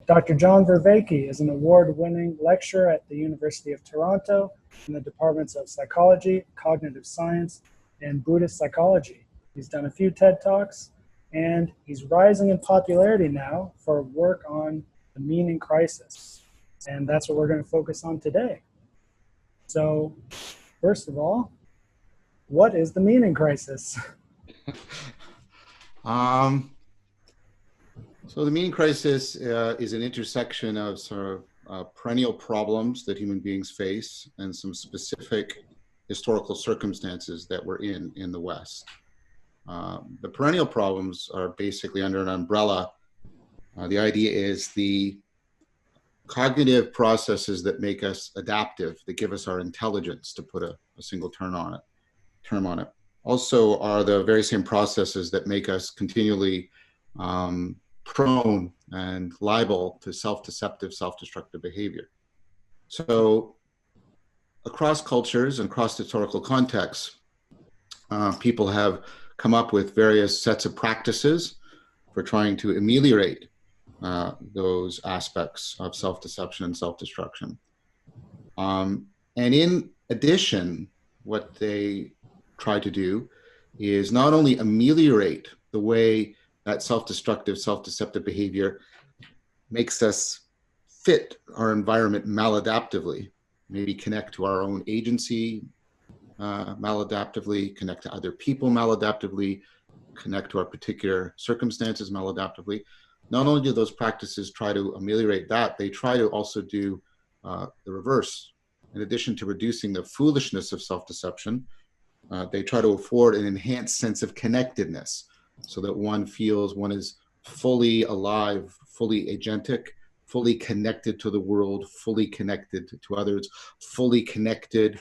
Dr. John Vervaeke is an award-winning lecturer at the University of Toronto in the departments of psychology, cognitive science, and Buddhist psychology. He's done a few TED Talks, and he's rising in popularity now for work on the meaning crisis. And that's what we're going to focus on today. So, first of all, what is the meaning crisis? So the meaning crisis is an intersection of sort of perennial problems that human beings face and some specific historical circumstances that we're in the West. The perennial problems are basically under an umbrella. The idea is the cognitive processes that make us adaptive, that give us our intelligence, to put a single term on it. Also are the very same processes that make us continually prone and liable to self-deceptive, self-destructive behavior. So across cultures and across historical contexts, people have come up with various sets of practices for trying to ameliorate those aspects of self-deception and self-destruction. And in addition, what they try to do is not only ameliorate the way that self-destructive, self-deceptive behavior makes us fit our environment maladaptively, maybe connect to our own agency maladaptively, connect to other people maladaptively, connect to our particular circumstances maladaptively. Not only do those practices try to ameliorate that, they try to also do the reverse. In addition to reducing the foolishness of self-deception, they try to afford an enhanced sense of connectedness, so that one feels one is fully alive, fully agentic, fully connected to the world, fully connected to others, fully connected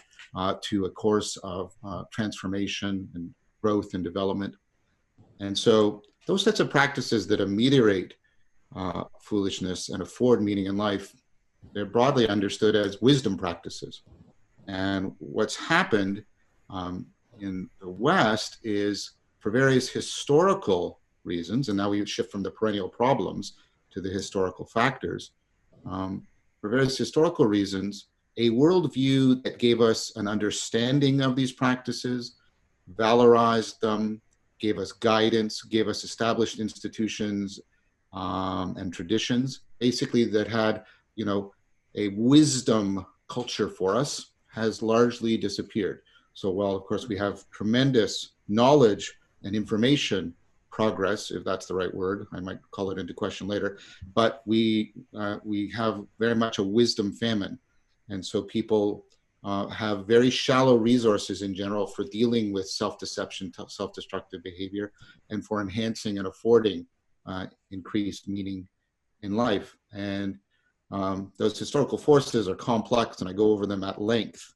to a course of transformation and growth and development. And so those sets of practices that ameliorate foolishness and afford meaning in life, they're broadly understood as wisdom practices. And what's happened in the West is, for various historical reasons, and now we shift from the perennial problems to the historical factors, for various historical reasons, a worldview that gave us an understanding of these practices, valorized them, gave us guidance, gave us established institutions and traditions, basically that had, a wisdom culture for us, has largely disappeared. So while, of course, we have tremendous knowledge and information progress, if that's the right word, I might call it into question later, but we have very much a wisdom famine. And so people have very shallow resources in general for dealing with self-deception, self-destructive behavior, and for enhancing and affording increased meaning in life. And those historical forces are complex, and I go over them at length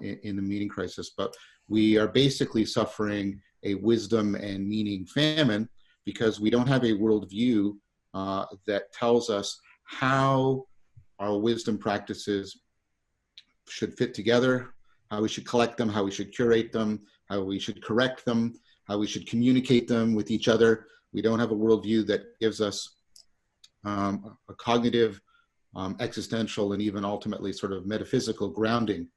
in the meaning crisis, but we are basically suffering a wisdom and meaning famine because we don't have a worldview that tells us how our wisdom practices should fit together, how we should collect them, how we should curate them, how we should correct them, how we should communicate them with each other. We don't have a worldview that gives us a cognitive, existential, and even ultimately sort of metaphysical grounding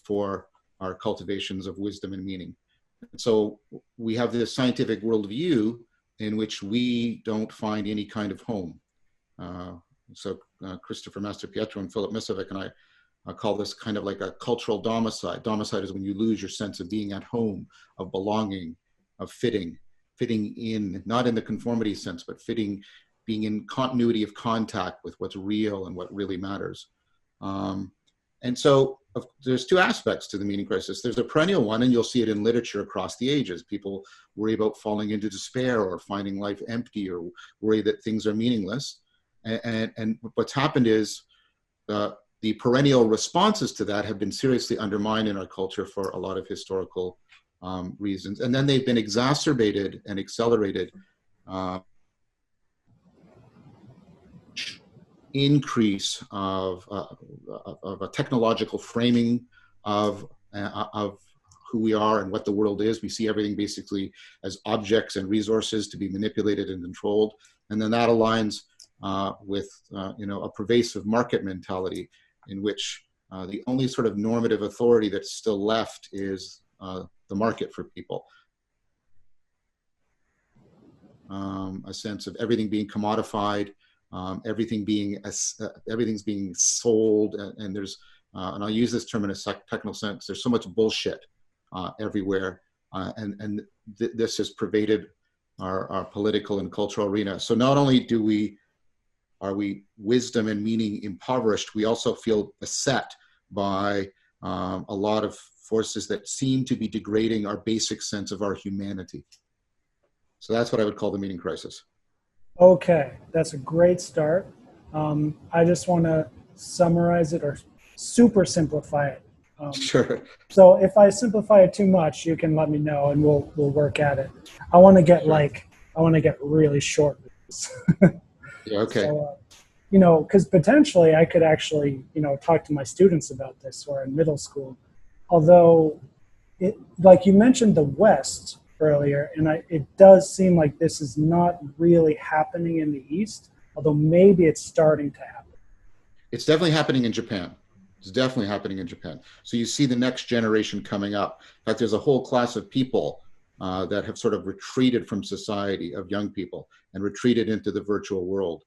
for our cultivations of wisdom and meaning. And so we have this scientific worldview in which we don't find any kind of home. So Christopher Mastropietro and Philip Miscevic and I call this kind of like a cultural domicide. Domicide is when you lose your sense of being at home, of belonging, of fitting in, not in the conformity sense, but being in continuity of contact with what's real and what really matters. And so there's two aspects to the meaning crisis. There's a perennial one, and you'll see it in literature across the ages. People worry about falling into despair or finding life empty or worry that things are meaningless. And what's happened is the perennial responses to that have been seriously undermined in our culture for a lot of historical reasons. And then they've been exacerbated and accelerated increase of a technological framing of who we are and what the world is. We see everything basically as objects and resources to be manipulated and controlled. And then that aligns with a pervasive market mentality in which the only sort of normative authority that's still left is the market for people. A sense of everything being commodified, everything's being sold, and there's and I'll use this term in a technical sense. There's so much bullshit everywhere, and this has pervaded our political and cultural arena. So not only are we wisdom and meaning impoverished, we also feel beset by a lot of forces that seem to be degrading our basic sense of our humanity. So that's what I would call the meaning crisis. Okay, that's a great start. I just want to summarize it or super simplify it. Sure. So if I simplify it too much, you can let me know, and we'll work at it. I want to get really short with this. Yeah. Okay. So, because potentially I could actually, talk to my students about this who are in middle school. Although, like you mentioned the West earlier, and it does seem like this is not really happening in the East, although maybe it's starting to happen. It's definitely happening in Japan. It's definitely happening in Japan. So you see the next generation coming up. In fact, there's a whole class of people that have sort of retreated from society, of young people, and retreated into the virtual world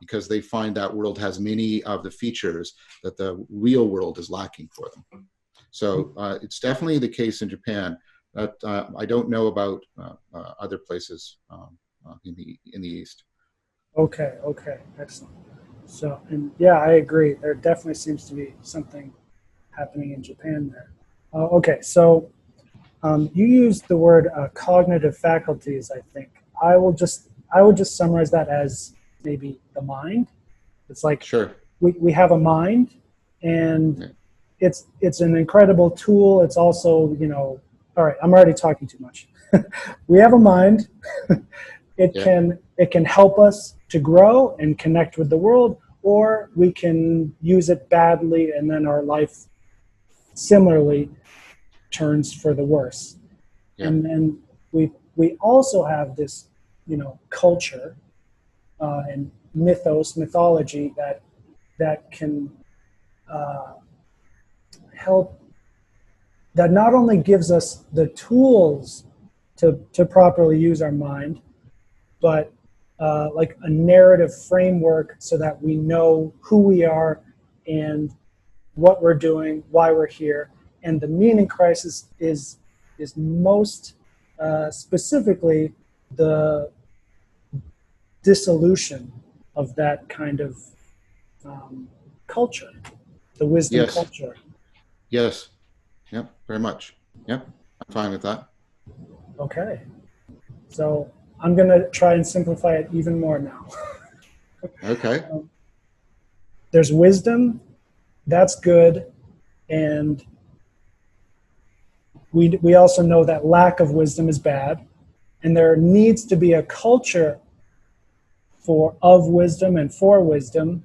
because they find that world has many of the features that the real world is lacking for them. So it's definitely the case in Japan. That I don't know about other places in the East. Okay, excellent. So, and yeah, I agree. There definitely seems to be something happening in Japan there. Okay, so you used the word cognitive faculties. I think I would just summarize that as maybe the mind. It's like sure. we have a mind, and it's an incredible tool. It's also, all right, I'm already talking too much. We have a mind. It can help us to grow and connect with the world, or we can use it badly, and then our life similarly turns for the worse. Yeah. And then we also have this, culture and mythology that can help. That not only gives us the tools to properly use our mind, but like a narrative framework so that we know who we are and what we're doing, why we're here. And the meaning crisis is most specifically the dissolution of that kind of culture, the wisdom culture. Yes. Yep, very much. Yep, I'm fine with that. Okay. So I'm going to try and simplify it even more now. Okay. There's wisdom, that's good, and we also know that lack of wisdom is bad, and there needs to be a culture of wisdom and for wisdom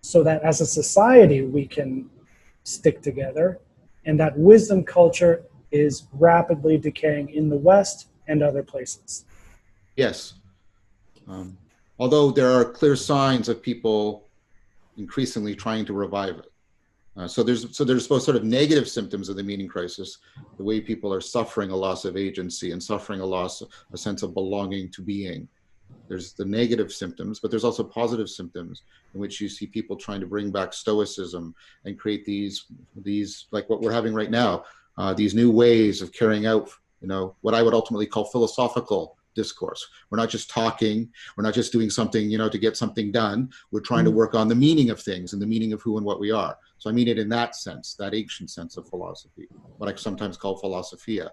so that as a society we can stick together, and that wisdom culture is rapidly decaying in the West and other places. Yes. Although there are clear signs of people increasingly trying to revive it. So there's both sort of negative symptoms of the meaning crisis, the way people are suffering a loss of agency and suffering a sense of belonging to being. There's the negative symptoms, but there's also positive symptoms in which you see people trying to bring back stoicism and create these like what we're having right now, these new ways of carrying out, what I would ultimately call philosophical discourse. We're not just talking, we're not just doing something, to get something done. We're trying to work on the meaning of things and the meaning of who and what we are. So I mean it in that sense, that ancient sense of philosophy, what I sometimes call philosophia.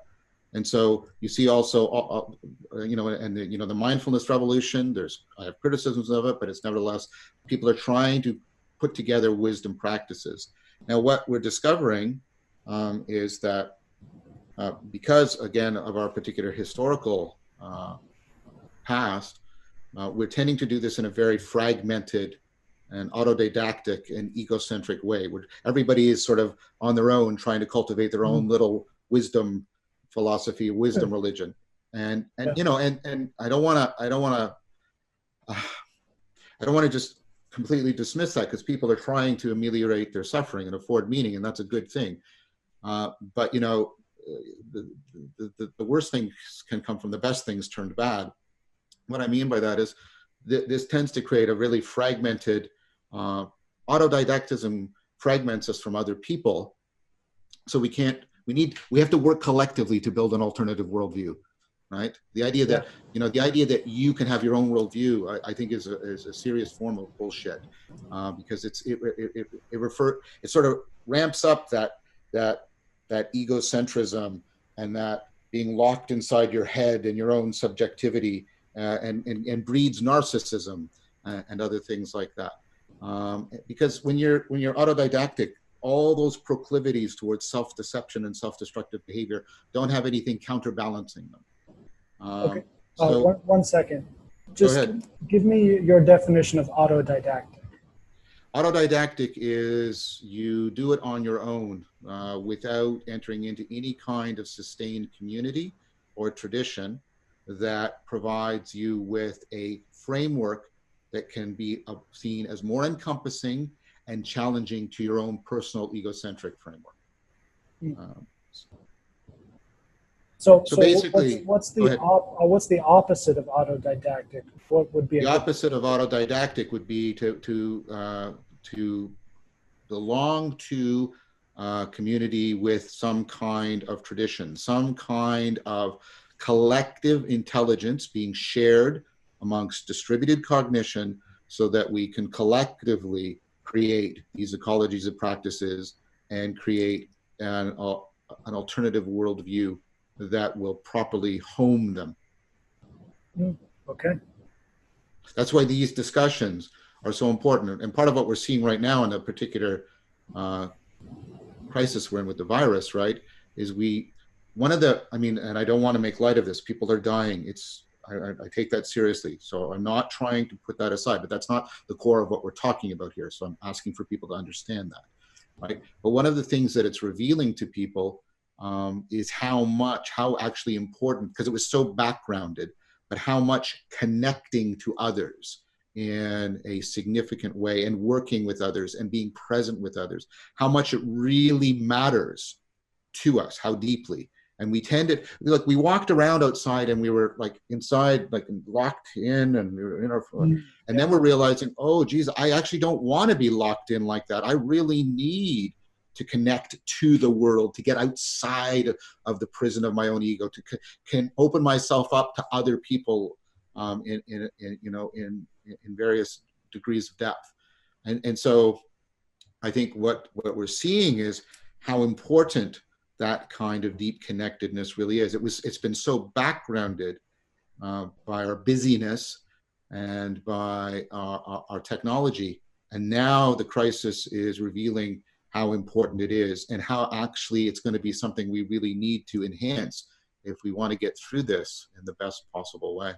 And so you see also, and the mindfulness revolution, I have criticisms of it, but it's nevertheless, people are trying to put together wisdom practices. Now, what we're discovering is that because, again, of our particular historical past, we're tending to do this in a very fragmented and autodidactic and egocentric way, where everybody is sort of on their own trying to cultivate their own little wisdom philosophy, wisdom religion. And I don't want to I don't want to just completely dismiss that, because people are trying to ameliorate their suffering and afford meaning, and that's a good thing. But, you know, the worst things can come from the best things turned bad. What I mean by that is this tends to create a really fragmented, autodidactism fragments us from other people. So we have to work collectively to build an alternative worldview, right? The idea that, you know, the idea that you can have your own worldview, I think is a serious form of bullshit, because it sort of ramps up that egocentrism, and that being locked inside your head and your own subjectivity, and breeds narcissism, and other things like that. Because when you're autodidactic, all those proclivities towards self-deception and self-destructive behavior don't have anything counterbalancing them. Okay. So one second. Go Just ahead. give me your definition of autodidactic. Autodidactic is you do it on your own, without entering into any kind of sustained community or tradition that provides you with a framework that can be seen as more encompassing and challenging to your own personal egocentric framework. So basically, what's the opposite of autodidactic? What would be the opposite of autodidactic would be to belong to a community with some kind of tradition, some kind of collective intelligence being shared amongst distributed cognition, so that we can collectively create these ecologies of practices and create an alternative worldview that will properly home them. Okay. That's why these discussions are so important. And part of what we're seeing right now in the particular crisis we're in with the virus, right, is and I don't want to make light of this, people are dying. I take that seriously. So I'm not trying to put that aside, but that's not the core of what we're talking about here. So I'm asking for people to understand that, right? But one of the things that it's revealing to people is how actually important, because it was so backgrounded, but how much connecting to others in a significant way and working with others and being present with others, how much it really matters to us, how deeply. And we tended, look, we walked around outside and we were like inside, like locked in, and we were in our phone. And then we're realizing, oh, geez, I actually don't want to be locked in like that. I really need to connect to the world, to get outside of the prison of my own ego, to can open myself up to other people in various degrees of depth. And so I think what we're seeing is how important that kind of deep connectedness really is. It's been so backgrounded by our busyness and by our technology. And now the crisis is revealing how important it is, and how actually it's going to be something we really need to enhance if we want to get through this in the best possible way.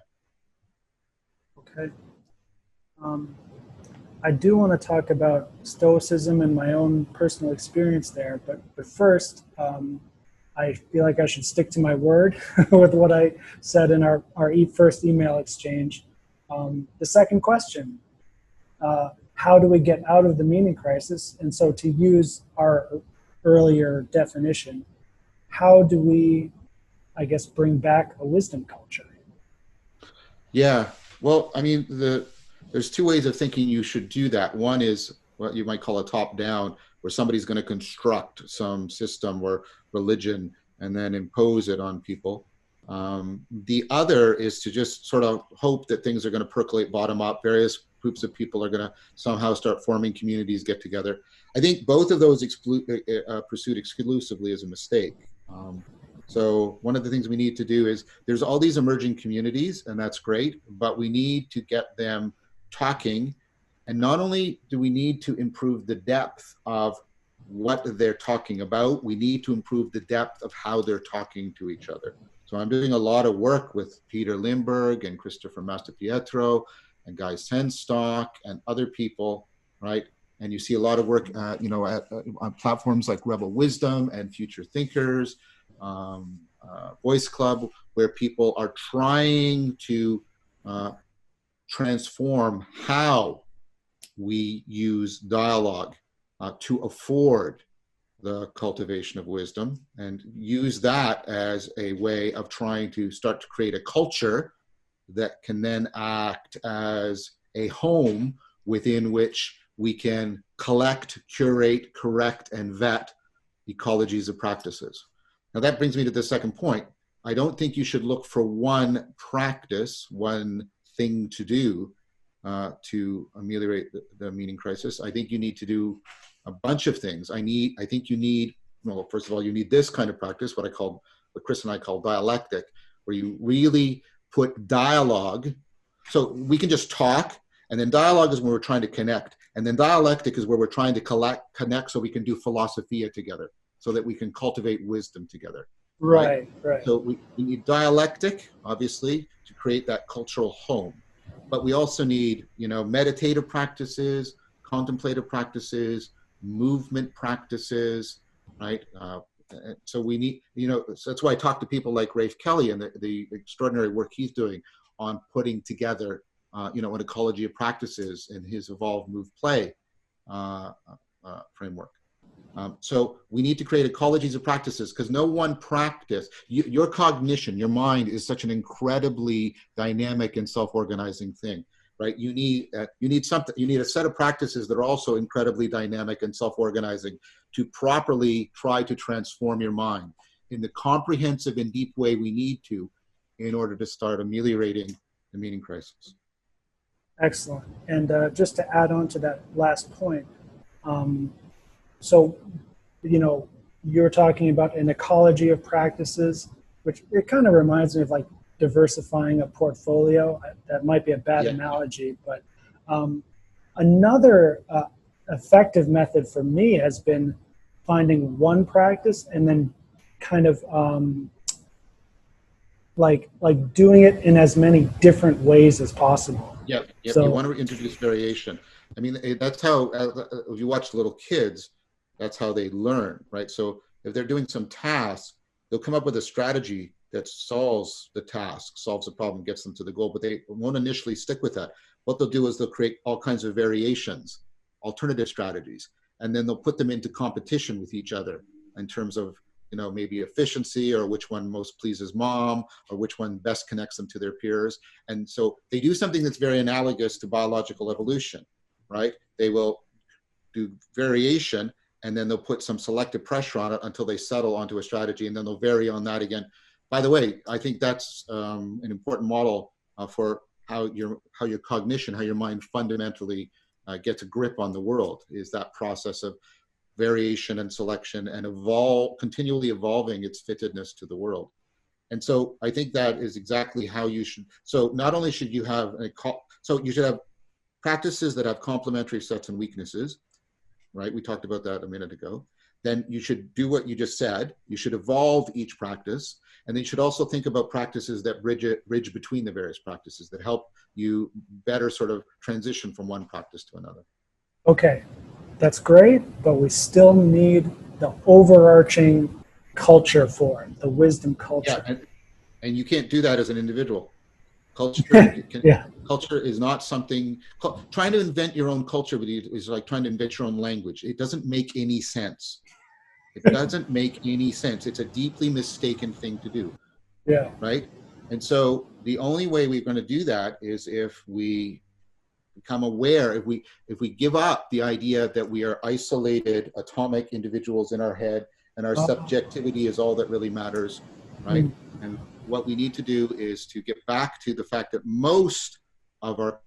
Okay. I do want to talk about Stoicism and my own personal experience there, but first, I feel like I should stick to my word with what I said in our first email exchange. The second question, how do we get out of the meaning crisis? And so, to use our earlier definition, how do we, I guess, bring back a wisdom culture? Yeah, well, I mean, there's two ways of thinking you should do that. One is what you might call a top-down, where somebody's going to construct some system or religion and then impose it on people. The other is to just sort of hope that things are going to percolate bottom up. Various groups of people are going to somehow start forming communities, get together. I think both of those pursued exclusively is a mistake. So one of the things we need to do is, there's all these emerging communities, and that's great, but we need to get them talking. And not only do we need to improve the depth of what they're talking about, we need to improve the depth of how they're talking to each other. So I'm doing a lot of work with Peter Limburg and Christopher Mastapietro and Guy Senstock and other people, right? And you see a lot of work, on platforms like Rebel Wisdom and Future Thinkers, Voice Club, where people are trying to transform how we use dialogue to afford the cultivation of wisdom, and use that as a way of trying to start to create a culture that can then act as a home within which we can collect, curate, correct, and vet ecologies of practices. Now that brings me to the second point. I don't think you should look for one practice, one thing to do to ameliorate the meaning crisis. I think you need to do a bunch of things. I think you need, well, first of all, you need this kind of practice, what Chris and I call dialectic, where you really put dialogue. So we can just talk, and then dialogue is when we're trying to connect, and then dialectic is where we're trying to connect so we can do philosophia together, so that we can cultivate wisdom together. Right. So we need dialectic, obviously, to create that cultural home. But we also need, meditative practices, contemplative practices, movement practices, right? So we need, so that's why I talk to people like Rafe Kelly and the extraordinary work he's doing on putting together, an ecology of practices in his evolve, move, play framework. So we need to create ecologies of practices, because no one practice, your cognition, your mind is such an incredibly dynamic and self-organizing thing, right? You need a set of practices that are also incredibly dynamic and self-organizing to properly try to transform your mind in the comprehensive and deep way we need to in order to start ameliorating the meaning crisis. Excellent. And just to add on to that last point, so, you're talking about an ecology of practices, which it kind of reminds me of like diversifying a portfolio. That might be a bad analogy, but another effective method for me has been finding one practice and then kind of like doing it in as many different ways as possible. Yep. So, you want to introduce variation. I mean, that's how, if you watch little kids, that's how they learn, right? So if they're doing some task, they'll come up with a strategy that solves the task, solves the problem, gets them to the goal, but they won't initially stick with that. What they'll do is they'll create all kinds of variations, alternative strategies, and then they'll put them into competition with each other in terms of, maybe efficiency, or which one most pleases mom, or which one best connects them to their peers. And so they do something that's very analogous to biological evolution, right? They will do variation, and then they'll put some selective pressure on it until they settle onto a strategy, and then they'll vary on that again. By the way, I think that's an important model for how your cognition, how your mind fundamentally gets a grip on the world, is that process of variation and selection and continually evolving its fittedness to the world. And so I think that is exactly how you should. So not only should you have you should have practices that have complementary sets and weaknesses, right? We talked about that a minute ago. Then you should do what you just said. You should evolve each practice. And then you should also think about practices that bridge between the various practices, that help you better sort of transition from one practice to another. Okay, that's great, but we still need the overarching culture for it, the wisdom culture. Yeah, and you can't do that as an individual. Culture is not something, trying to invent your own culture is like trying to invent your own language. It doesn't make any sense. It doesn't make any sense. It's a deeply mistaken thing to do. Yeah. Right? And so the only way we're going to do that is if we become aware, if we give up the idea that we are isolated atomic individuals in our head and our subjectivity is all that really matters, right? And what we need to do is to get back to the fact that most of our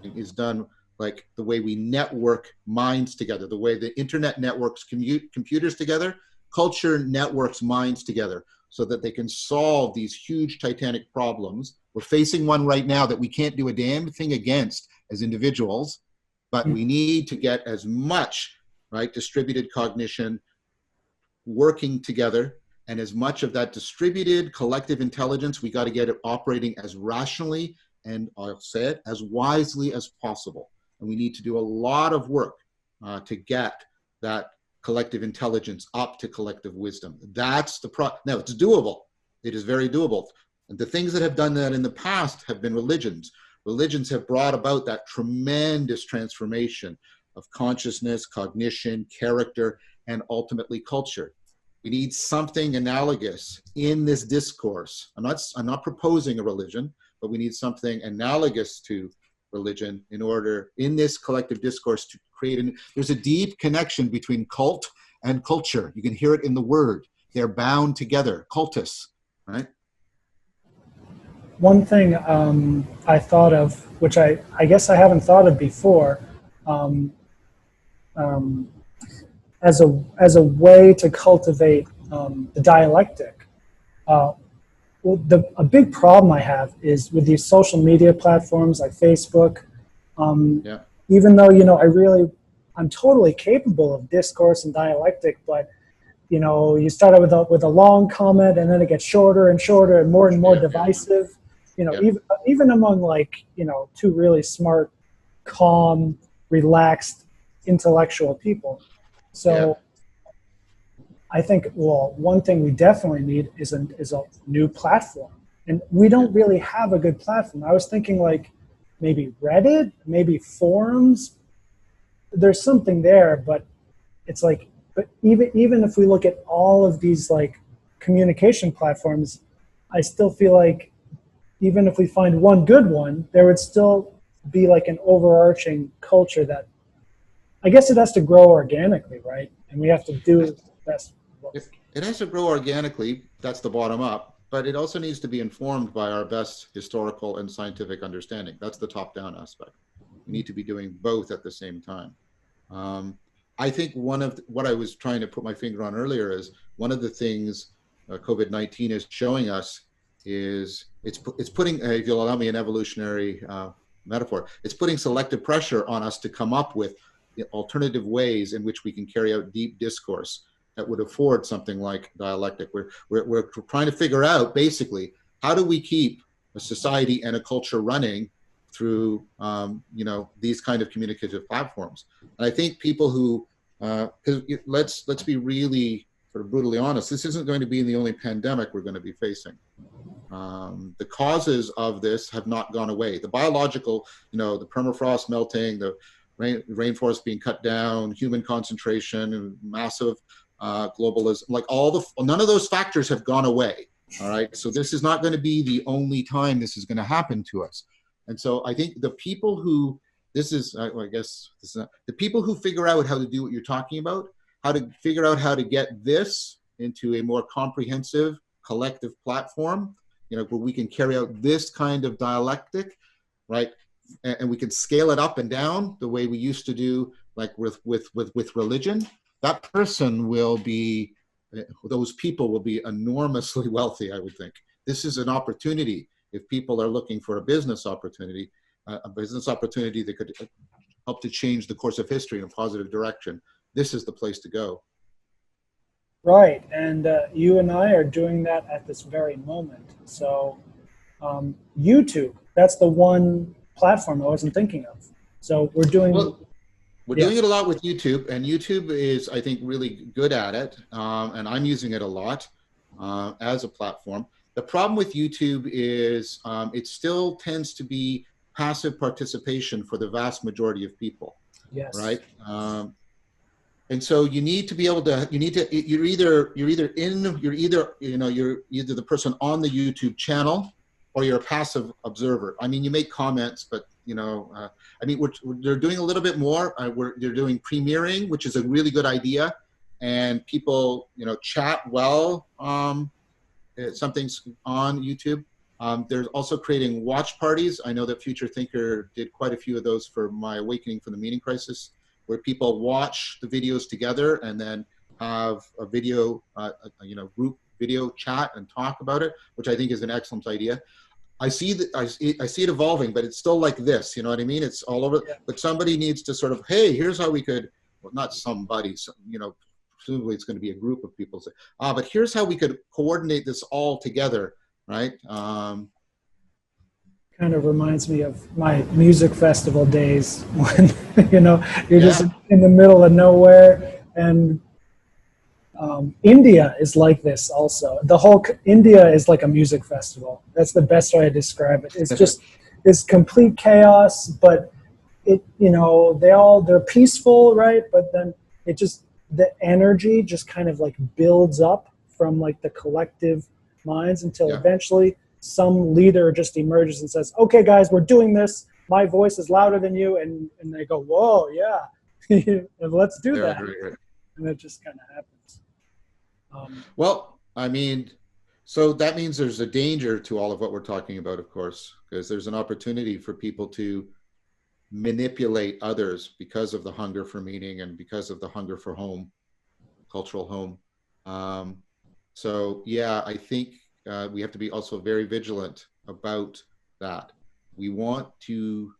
is done like the way we network minds together, the way the internet networks computers together. Culture networks minds together so that they can solve these huge titanic problems. We're facing one right now that we can't do a damn thing against as individuals, but we need to get as much, right, distributed cognition working together, and as much of that distributed collective intelligence, we got to get it operating as rationally and, I'll say it, as wisely as possible. And we need to do a lot of work to get that collective intelligence up to collective wisdom. That's the now it's doable. It is very doable. And the things that have done that in the past have been religions. Religions have brought about that tremendous transformation of consciousness, cognition, character, and ultimately culture. We need something analogous in this discourse. I'm not proposing a religion, but we need something analogous to religion in order, in this collective discourse, to create there's a deep connection between cult and culture. You can hear it in the word. They're bound together, cultists, right? One thing I thought of, which I guess I haven't thought of before, um, as a way to cultivate the dialectic. A big problem I have is with these social media platforms like Facebook. Yeah. Even though I'm totally capable of discourse and dialectic, but you start out with a long comment, and then it gets shorter and shorter and more divisive. Even among two really smart, calm, relaxed, intellectual people. So I think, one thing we definitely need is a new platform, and we don't really have a good platform. I was thinking maybe Reddit, maybe forums. There's something there, but it's but even if we look at all of these communication platforms, I still feel like even if we find one good one, there would still be an overarching culture that I guess it has to grow organically, right? And we have to do the best. It has to grow organically. That's the bottom up. But it also needs to be informed by our best historical and scientific understanding. That's the top-down aspect. We need to be doing both at the same time. I think one of what I was trying to put my finger on earlier is one of the things COVID-19 is showing us is it's putting, if you'll allow me an evolutionary metaphor, it's putting selective pressure on us to come up with alternative ways in which we can carry out deep discourse that would afford something like dialectic. We're trying to figure out basically how do we keep a society and a culture running through these kind of communicative platforms. And I think people who let's be really sort of brutally honest, this isn't going to be the only pandemic we're going to be facing. The causes of this have not gone away. The biological, the permafrost melting, the rainforest being cut down, human concentration, and massive globalism, none of those factors have gone away. All right. So this is not going to be the only time this is going to happen to us. And so I think the people who, the people who figure out how to do what you're talking about, how to figure out how to get this into a more comprehensive collective platform, where we can carry out this kind of dialectic, right? And we can scale it up and down the way we used to do, with religion. That person will be, those people will be enormously wealthy, I would think. This is an opportunity. If people are looking for a business opportunity that could help to change the course of history in a positive direction, this is the place to go. Right, and you and I are doing that at this very moment. So YouTube, that's the one platform I wasn't thinking of. So we're doing... We're doing it a lot with YouTube, and YouTube is, I think, really good at it, and I'm using it a lot as a platform. The problem with YouTube is it still tends to be passive participation for the vast majority of people. Yes. Right. And so you need to be able to. You're either the person on the YouTube channel, or you're a passive observer. I mean, you make comments, but they're doing a little bit more. They're doing premiering, which is a really good idea, and people chat well. Something's on YouTube. There's also creating watch parties. I know that Future Thinker did quite a few of those for my Awakening from the Meaning Crisis, where people watch the videos together and then have a video, group video chat and talk about it, which I think is an excellent idea. I see it evolving, but it's still like this. You know what I mean? It's all over. Yeah. But somebody needs to sort of, hey, here's how we could. Well, not somebody. Presumably it's going to be a group of people. Say, but here's how we could coordinate this all together, right? Kind of reminds me of my music festival days when you're just in the middle of nowhere, and India is like this also. India is like a music festival. That's the best way to describe it. It's just this complete chaos, but they're peaceful, right? But then the energy just kind of like builds up from like the collective minds until Yeah. eventually some leader just emerges and says, okay guys, we're doing this, my voice is louder than you, and they go, whoa, yeah. And let's do that. Right. And it just kind of happens. Well, I mean, so that means there's a danger to all of what we're talking about, of course, because there's an opportunity for people to manipulate others because of the hunger for meaning and because of the hunger for home, cultural home. So yeah, I think we have to be also very vigilant about that. We want to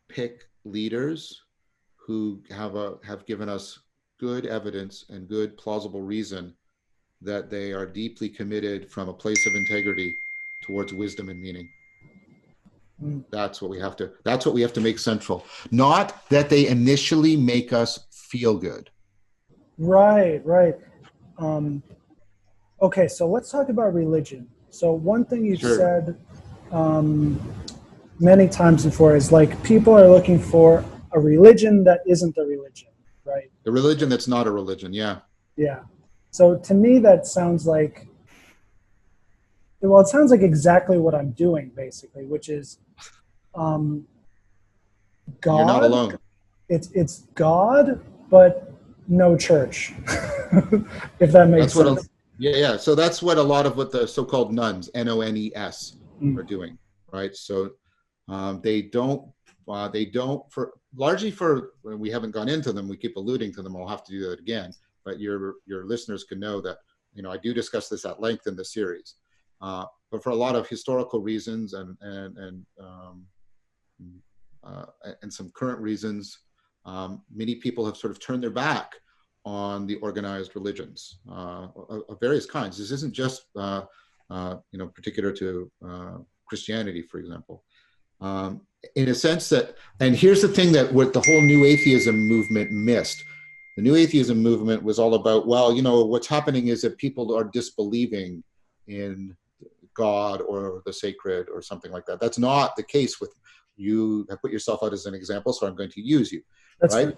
pick leaders who have given us good evidence and good plausible reason that they are deeply committed from a place of integrity towards wisdom and meaning. That's what we have to make central. Not that they initially make us feel good. Right. Okay, so let's talk about religion. So one thing you've said many times before is like people are looking for a religion that isn't a religion, right? The religion that's not a religion, yeah. Yeah. So to me, that sounds like, well, it sounds like exactly what I'm doing, basically, which is God. You're not alone. It's God, but no church, if that makes sense. Yeah. So that's what a lot of what the so-called nuns, N-O-N-E-S, are doing, right? So they don't largely for when we haven't gone into them, we keep alluding to them. I'll have to do that again, but your listeners can know that I do discuss this at length in the series. But for a lot of historical reasons and some current reasons, many people have sort of turned their back on the organized religions of various kinds. This isn't just particular to Christianity, for example. In a sense that, and here's the thing that what the whole New Atheism movement missed. The New Atheism movement was all about, well, what's happening is that people are disbelieving in God or the sacred or something like that. That's not the case with you. Have put yourself out as an example, so I'm going to use you. That's right.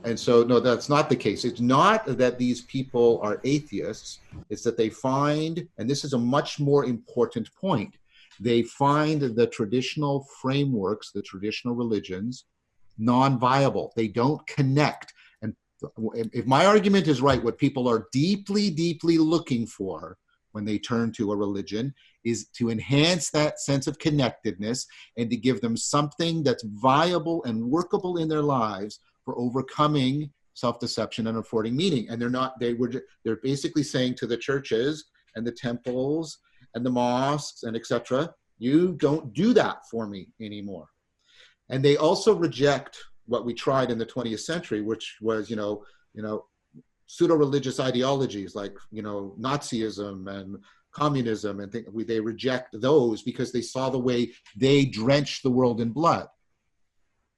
And so, no, that's not the case. It's not that these people are atheists. It's that they find, and this is a much more important point, they find the traditional frameworks, the traditional religions, non-viable. They don't connect. And if my argument is right, what people are deeply, deeply looking for when they turn to a religion is to enhance that sense of connectedness and to give them something that's viable and workable in their lives for overcoming self-deception and affording meaning. And they're basically saying to the churches and the temples and the mosques and etc., you don't do that for me anymore. And they also reject what we tried in the 20th century, which was, pseudo-religious ideologies like, Nazism and communism, and they reject those because they saw the way they drenched the world in blood.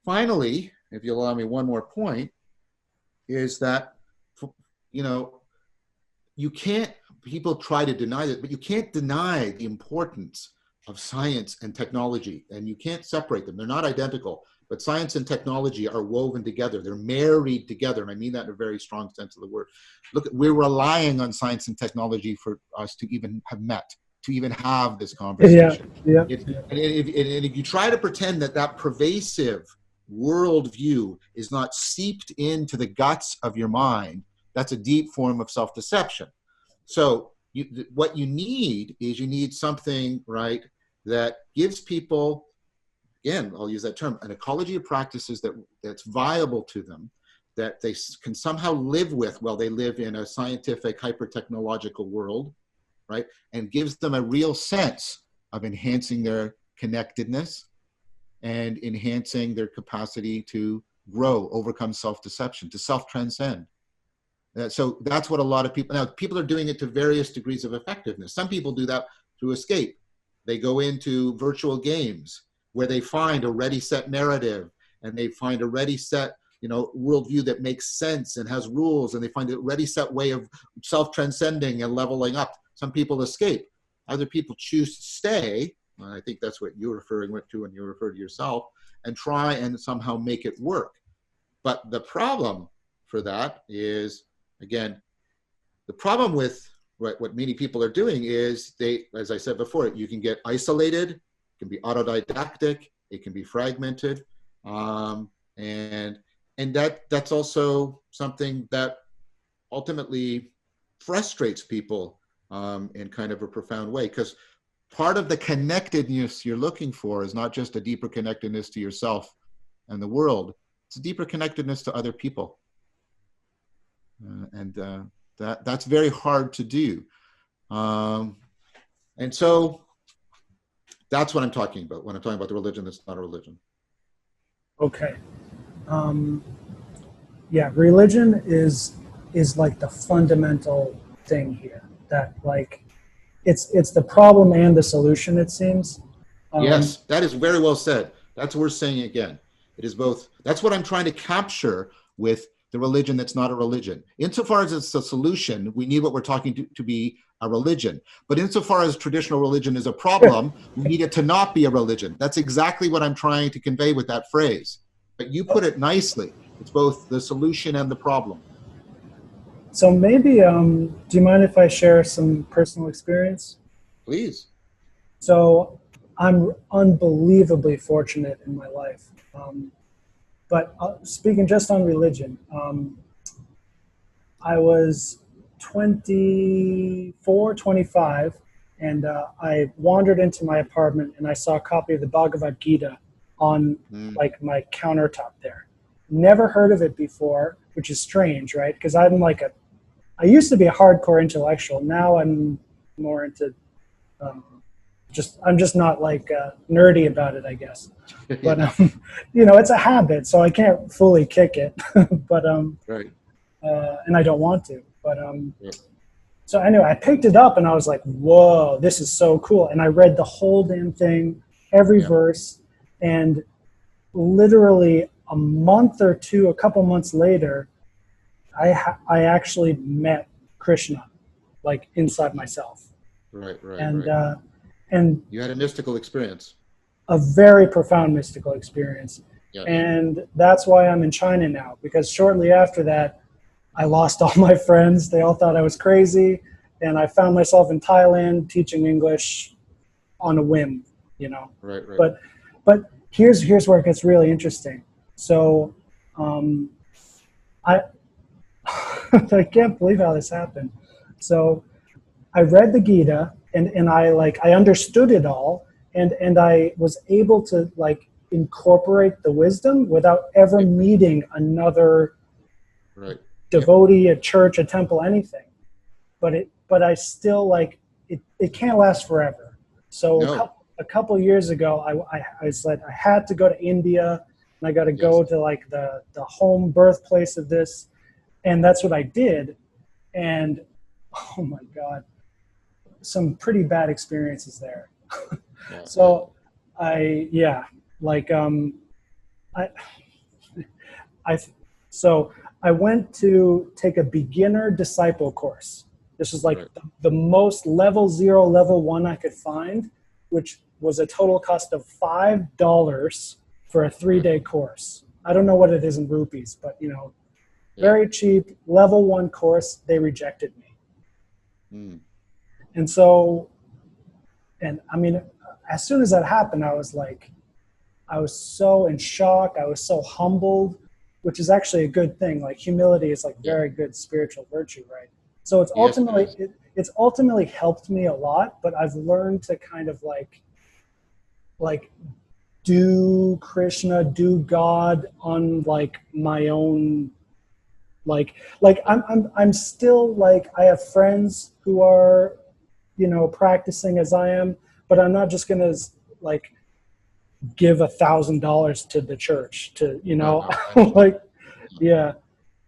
Finally, if you'll allow me one more point, is that, you can't, people try to deny it, but you can't deny the importance of science and technology, and you can't separate them. They're not identical, but science and technology are woven together. They're married together, and I mean that in a very strong sense of the word. Look, we're relying on science and technology for us to even have met, to even have this conversation. Yeah. And if you try to pretend that pervasive worldview is not seeped into the guts of your mind, that's a deep form of self-deception. So what you need is something, right, that gives people, again, I'll use that term, an ecology of practices that's viable to them, that they can somehow live with while they live in a scientific, hyper-technological world, right, and gives them a real sense of enhancing their connectedness and enhancing their capacity to grow, overcome self-deception, to self-transcend. So that's what a lot of people are doing it to various degrees of effectiveness. Some people do that through escape. They go into virtual games where they find a ready set narrative and they find a ready set, worldview that makes sense and has rules, and they find a ready set way of self-transcending and leveling up. Some people escape. Other people choose to stay. And I think that's what you're referring to when you refer to yourself, and try and somehow make it work. But the problem for that is, again, the problem with what many people are doing is as I said before, you can get isolated, it can be autodidactic, it can be fragmented, and that's also something that ultimately frustrates people in kind of a profound way, because part of the connectedness you're looking for is not just a deeper connectedness to yourself and the world, it's a deeper connectedness to other people. That's very hard to do. And so that's what I'm talking about when I'm talking about the religion that's not a religion. Okay. Yeah, religion is like the fundamental thing here. That like it's the problem and the solution, it seems. Yes, that is very well said. That's what we're saying again. It is both. That's what I'm trying to capture with the religion that's not a religion. Insofar as it's a solution, we need what we're talking to be a religion. But insofar as traditional religion is a problem, we need it to not be a religion. That's exactly what I'm trying to convey with that phrase. But you put it nicely. It's both the solution and the problem. So maybe, do you mind if I share some personal experience? Please. So I'm unbelievably fortunate in my life. But speaking just on religion, I was 24, 25, and I wandered into my apartment and I saw a copy of the Bhagavad Gita on like my countertop there. Never heard of it before, which is strange, right? Because I used to be a hardcore intellectual. Now I'm more into, I'm just not like nerdy about it, I guess. But it's a habit, so I can't fully kick it. But right. And I don't want to. But so anyway, I picked it up and I was like, "Whoa, this is so cool!" And I read the whole damn thing, every verse, and literally a couple months later, I actually met Krishna, like inside myself. Right. And you had a mystical experience. A very profound mystical experience. Yes. And that's why I'm in China now, because shortly after that, I lost all my friends. They all thought I was crazy. And I found myself in Thailand teaching English on a whim, Right. But here's where it gets really interesting. So I I can't believe how this happened. So I read the Gita and I understood it all, and I was able to like incorporate the wisdom without ever meeting another devotee, a church, a temple, anything. But I still like it can't last forever. So a couple years ago, I said I had to go to India, and I got to go to like the home birthplace of this, and that's what I did. And oh my God, some pretty bad experiences there. So I went to take a beginner disciple course. This was like the most level 0, level 1 I could find, which was a total cost of $5 for a 3-day course. I don't know what it is in rupees, but very cheap, level 1 course. They rejected me. And so, I mean, as soon as that happened, I was so in shock. I was so humbled, which is actually a good thing. Like humility is like very good spiritual virtue, right? So it's ultimately, it's ultimately helped me a lot, but I've learned to kind of like do Krishna, do God on like my own, like I'm still like, I have friends who are, practicing as I am, but I'm not just going to like give $1,000 to the church to, like,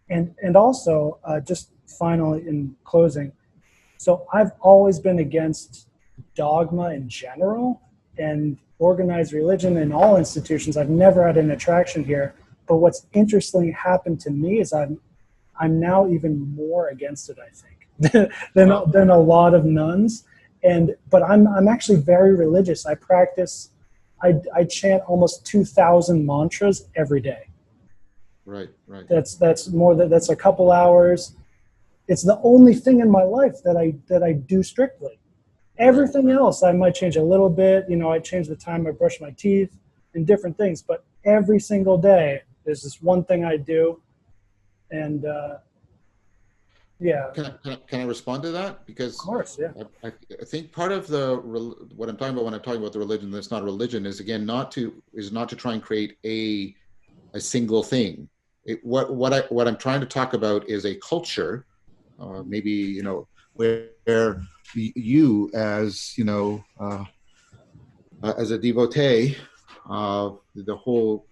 And also just finally in closing, so I've always been against dogma in general and organized religion in all institutions. I've never had an attraction here, but what's interesting happened to me is I'm now even more against it, I think, than a lot of nuns. But I'm actually very religious. I practice, I chant almost 2,000 mantras every day. Right, right. That's a couple hours. It's the only thing in my life that I do strictly. Everything else I might change a little bit. I change the time I brush my teeth and different things, but every single day there's this one thing I do. And yeah. Can I respond to that? Because of course, yeah. I think part of what I'm talking about when I'm talking about the religion that's not a religion is, again, not to try and create a single thing. What I'm trying to talk about is a culture, maybe, where you, as as a devotee of the whole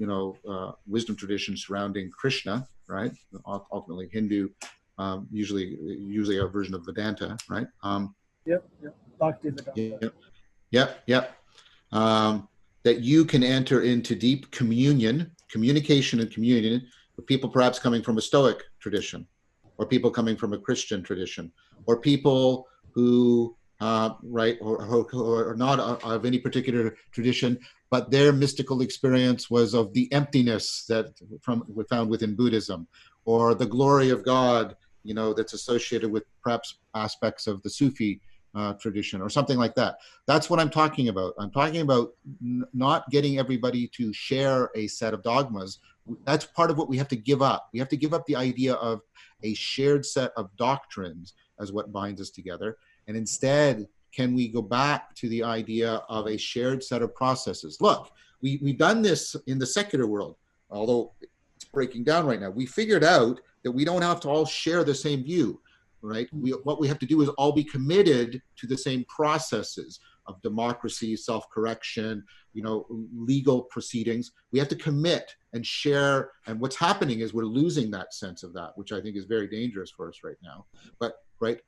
wisdom tradition surrounding Krishna, right? Ultimately Hindu, usually a version of Vedanta, right? Yep. Bhakti Vedanta. Yep. That you can enter into deep communication and communion with people perhaps coming from a Stoic tradition, or people coming from a Christian tradition, or people who right, or not of any particular tradition, but their mystical experience was of the emptiness that we found within Buddhism, or the glory of God, that's associated with perhaps aspects of the Sufi tradition, or something like that. That's what I'm talking about. I'm talking about not getting everybody to share a set of dogmas. That's part of what we have to give up. We have to give up the idea of a shared set of doctrines as what binds us together. And instead, can we go back to the idea of a shared set of processes? Look, we've done this in the secular world, although it's breaking down right now. We figured out that we don't have to all share the same view, right? What we have to do is all be committed to the same processes of democracy, self-correction, legal proceedings. We have to commit and share. And what's happening is we're losing that sense of that, which I think is very dangerous for us right now. But, right,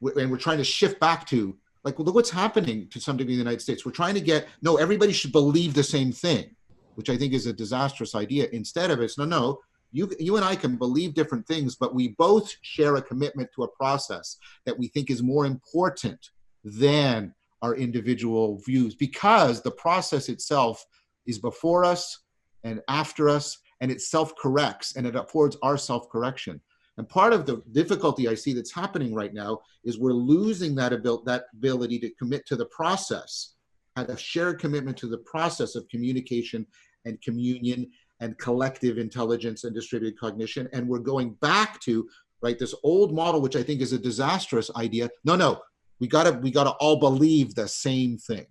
and we're trying to shift back to, like, look what's happening to some degree in the United States. We're trying to get, no, everybody should believe the same thing, which I think is a disastrous idea. Instead of it's, no, you and I can believe different things, but we both share a commitment to a process that we think is more important than our individual views, because the process itself is before us and after us, and it self-corrects, and it affords our self-correction. And part of the difficulty I see that's happening right now is we're losing that ability to commit to the process, have a shared commitment to the process of communication and communion and collective intelligence and distributed cognition. And we're going back to, right, this old model, which I think is a disastrous idea. No, we gotta all believe the same thing.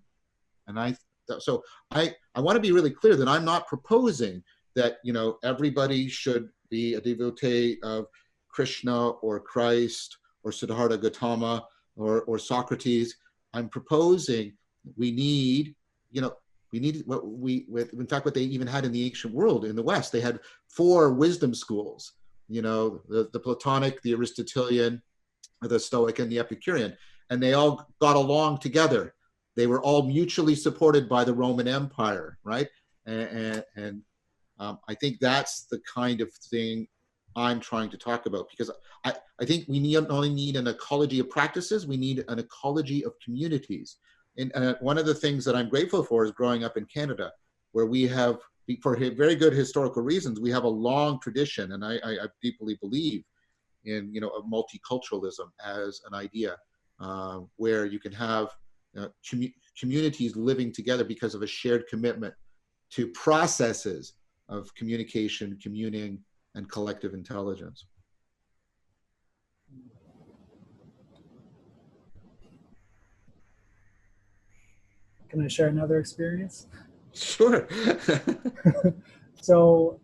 And I want to be really clear that I'm not proposing that everybody should be a devotee of Krishna or Christ or Siddhartha Gautama or Socrates. I'm proposing we need in fact, what they even had in the ancient world in the West. They had 4 wisdom schools, the Platonic, the Aristotelian, the Stoic, and the Epicurean, and they all got along together. They were all mutually supported by the Roman Empire, right? And I think that's the kind of thing I'm trying to talk about, because I think we not only need an ecology of practices, we need an ecology of communities. And one of the things that I'm grateful for is growing up in Canada, where we have, for very good historical reasons, we have a long tradition, and I deeply believe in multiculturalism as an idea, where you can have communities living together because of a shared commitment to processes of communication, communing, and collective intelligence. Can I share another experience? Sure. So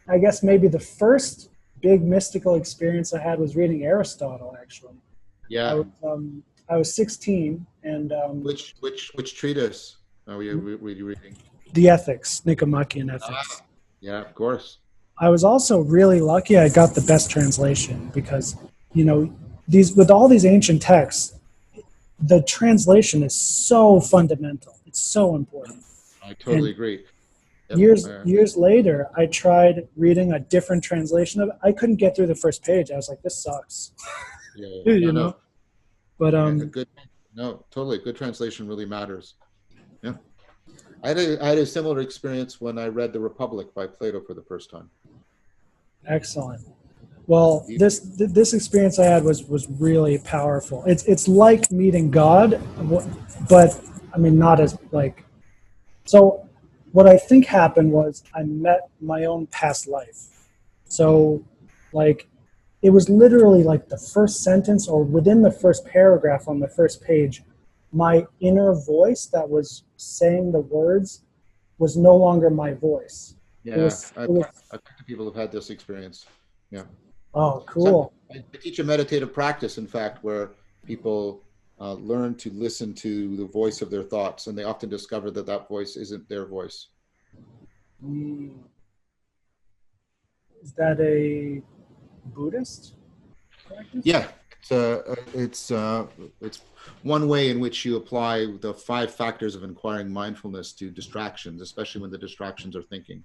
I guess maybe the first big mystical experience I had was reading Aristotle, actually. Yeah. I was 16, and which treatise were you reading? The Ethics, Nicomachean Ethics. Yeah, of course. I was also really lucky I got the best translation, because with all these ancient texts, the translation is so fundamental. It's so important. I totally agree. Yep. Years later, I tried reading a different translation of it. I couldn't get through the first page. I was like, this sucks. Yeah, yeah. You No, know? no. But Yeah, a good, no, totally. Good translation really matters. Yeah. I had a similar experience when I read The Republic by Plato for the first time. excellent. Well, Deep. this experience I had was really powerful. It's like meeting God, but I mean not as like. So what I think happened was I met my own past life. So like it was literally like the first sentence or within the first paragraph on the first page, my inner voice that was saying the words was no longer my voice. It Yeah, was it was I've talked to people who've had this experience. Yeah. oh So cool. I teach a meditative practice, in fact, where people learn to listen to the voice of their thoughts, and they often discover that that voice isn't their voice. Mm. Is that a Buddhist practice? Yeah, it's one way in which you apply the 5 factors of inquiring mindfulness to distractions, especially when the distractions are thinking.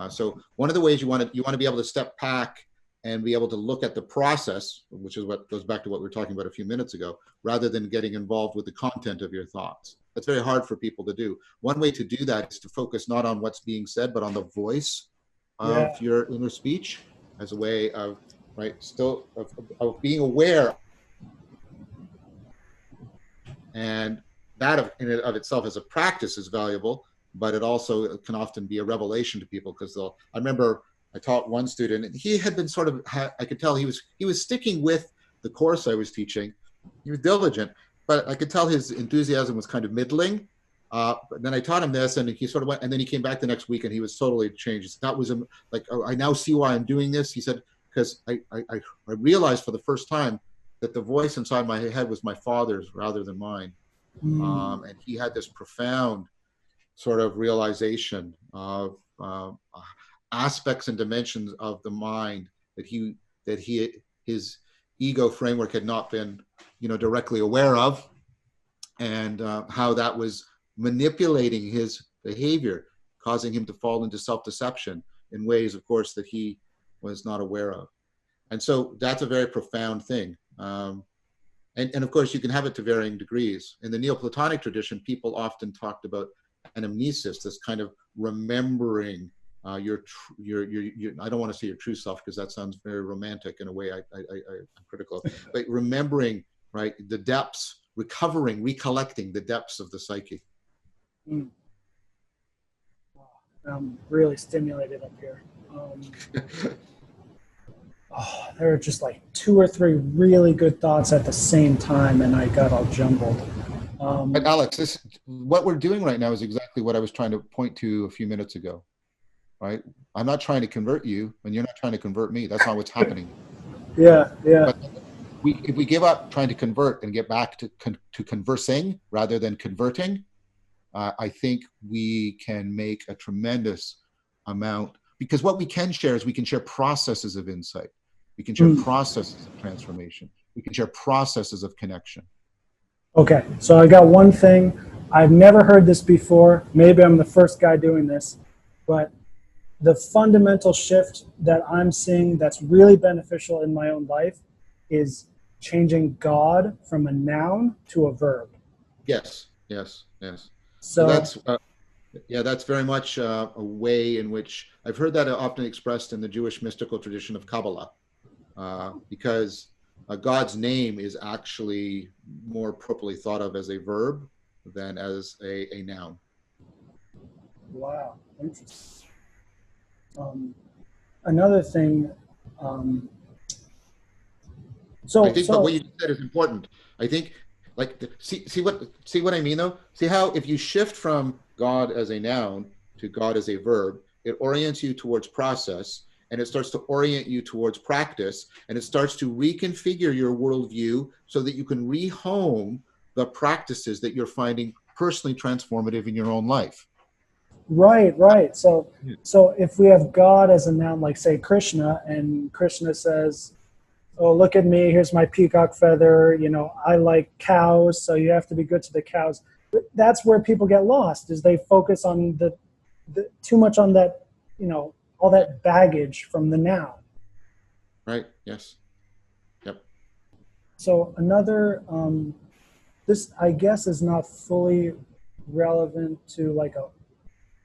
So one of the ways you want to be able to step back and be able to look at the process, which is what goes back to what we were talking about a few minutes ago, rather than getting involved with the content of your thoughts. That's very hard for people to do. One way to do that is to focus not on what's being said, but on the voice Yeah. of your inner speech as a way of, right, still of being aware. And that in and of itself as a practice is valuable, but it also can often be a revelation to people because I remember I taught one student and he had been sort of, I could tell he was sticking with the course I was teaching. He was diligent, but I could tell his enthusiasm was kind of middling. But then I taught him this and he sort of went, and then he came back the next week and he was totally changed. He said, that was like, oh, I now see why I'm doing this. He said, because I realized for the first time that the voice inside my head was my father's rather than mine. Mm. And he had this profound sort of realization of aspects and dimensions of the mind that his ego framework had not been, directly aware of, and how that was manipulating his behavior, causing him to fall into self-deception in ways, of course, that he was not aware of. And so that's a very profound thing. And of course, you can have it to varying degrees. In the Neoplatonic tradition, people often talked about anamnesis, this kind of remembering your I don't want to say your true self because that sounds very romantic in a way I'm critical of, but remembering, right, the depths, recollecting the depths of the psyche. Mm. I'm really stimulated up here. There were just like 2 or 3 really good thoughts at the same time, and I got all jumbled. But Alex, what we're doing right now is exactly what I was trying to point to a few minutes ago, right? I'm not trying to convert you, and you're not trying to convert me. That's not what's happening. Yeah, yeah. But if we give up trying to convert and get back to conversing rather than converting, I think we can make a tremendous amount, because what we can share is we can share processes of insight. We can share processes of transformation. We can share processes of connection. Okay, so I got one thing. I've never heard this before. Maybe I'm the first guy doing this, but the fundamental shift that I'm seeing that's really beneficial in my own life is changing God from a noun to a verb. Yes, yes, yes. So So that's very much a way in which I've heard that often expressed in the Jewish mystical tradition of Kabbalah, because God's name is actually more appropriately thought of as a verb than as a noun. wow, interesting. Another thing. I think, but what you said is important. I think, like, see what I mean though. See how if you shift from God as a noun to God as a verb, it orients you towards process, and it starts to orient you towards practice, and it starts to reconfigure your worldview so that you can rehome the practices that you're finding personally transformative in your own life. Right. So if we have God as a noun, like say Krishna, and Krishna says, oh, look at me, here's my peacock feather, I like cows, so you have to be good to the cows. That's where people get lost, is they focus on too much on that, all that baggage from the now. Right. Yes. Yep. So another, this I guess is not fully relevant to like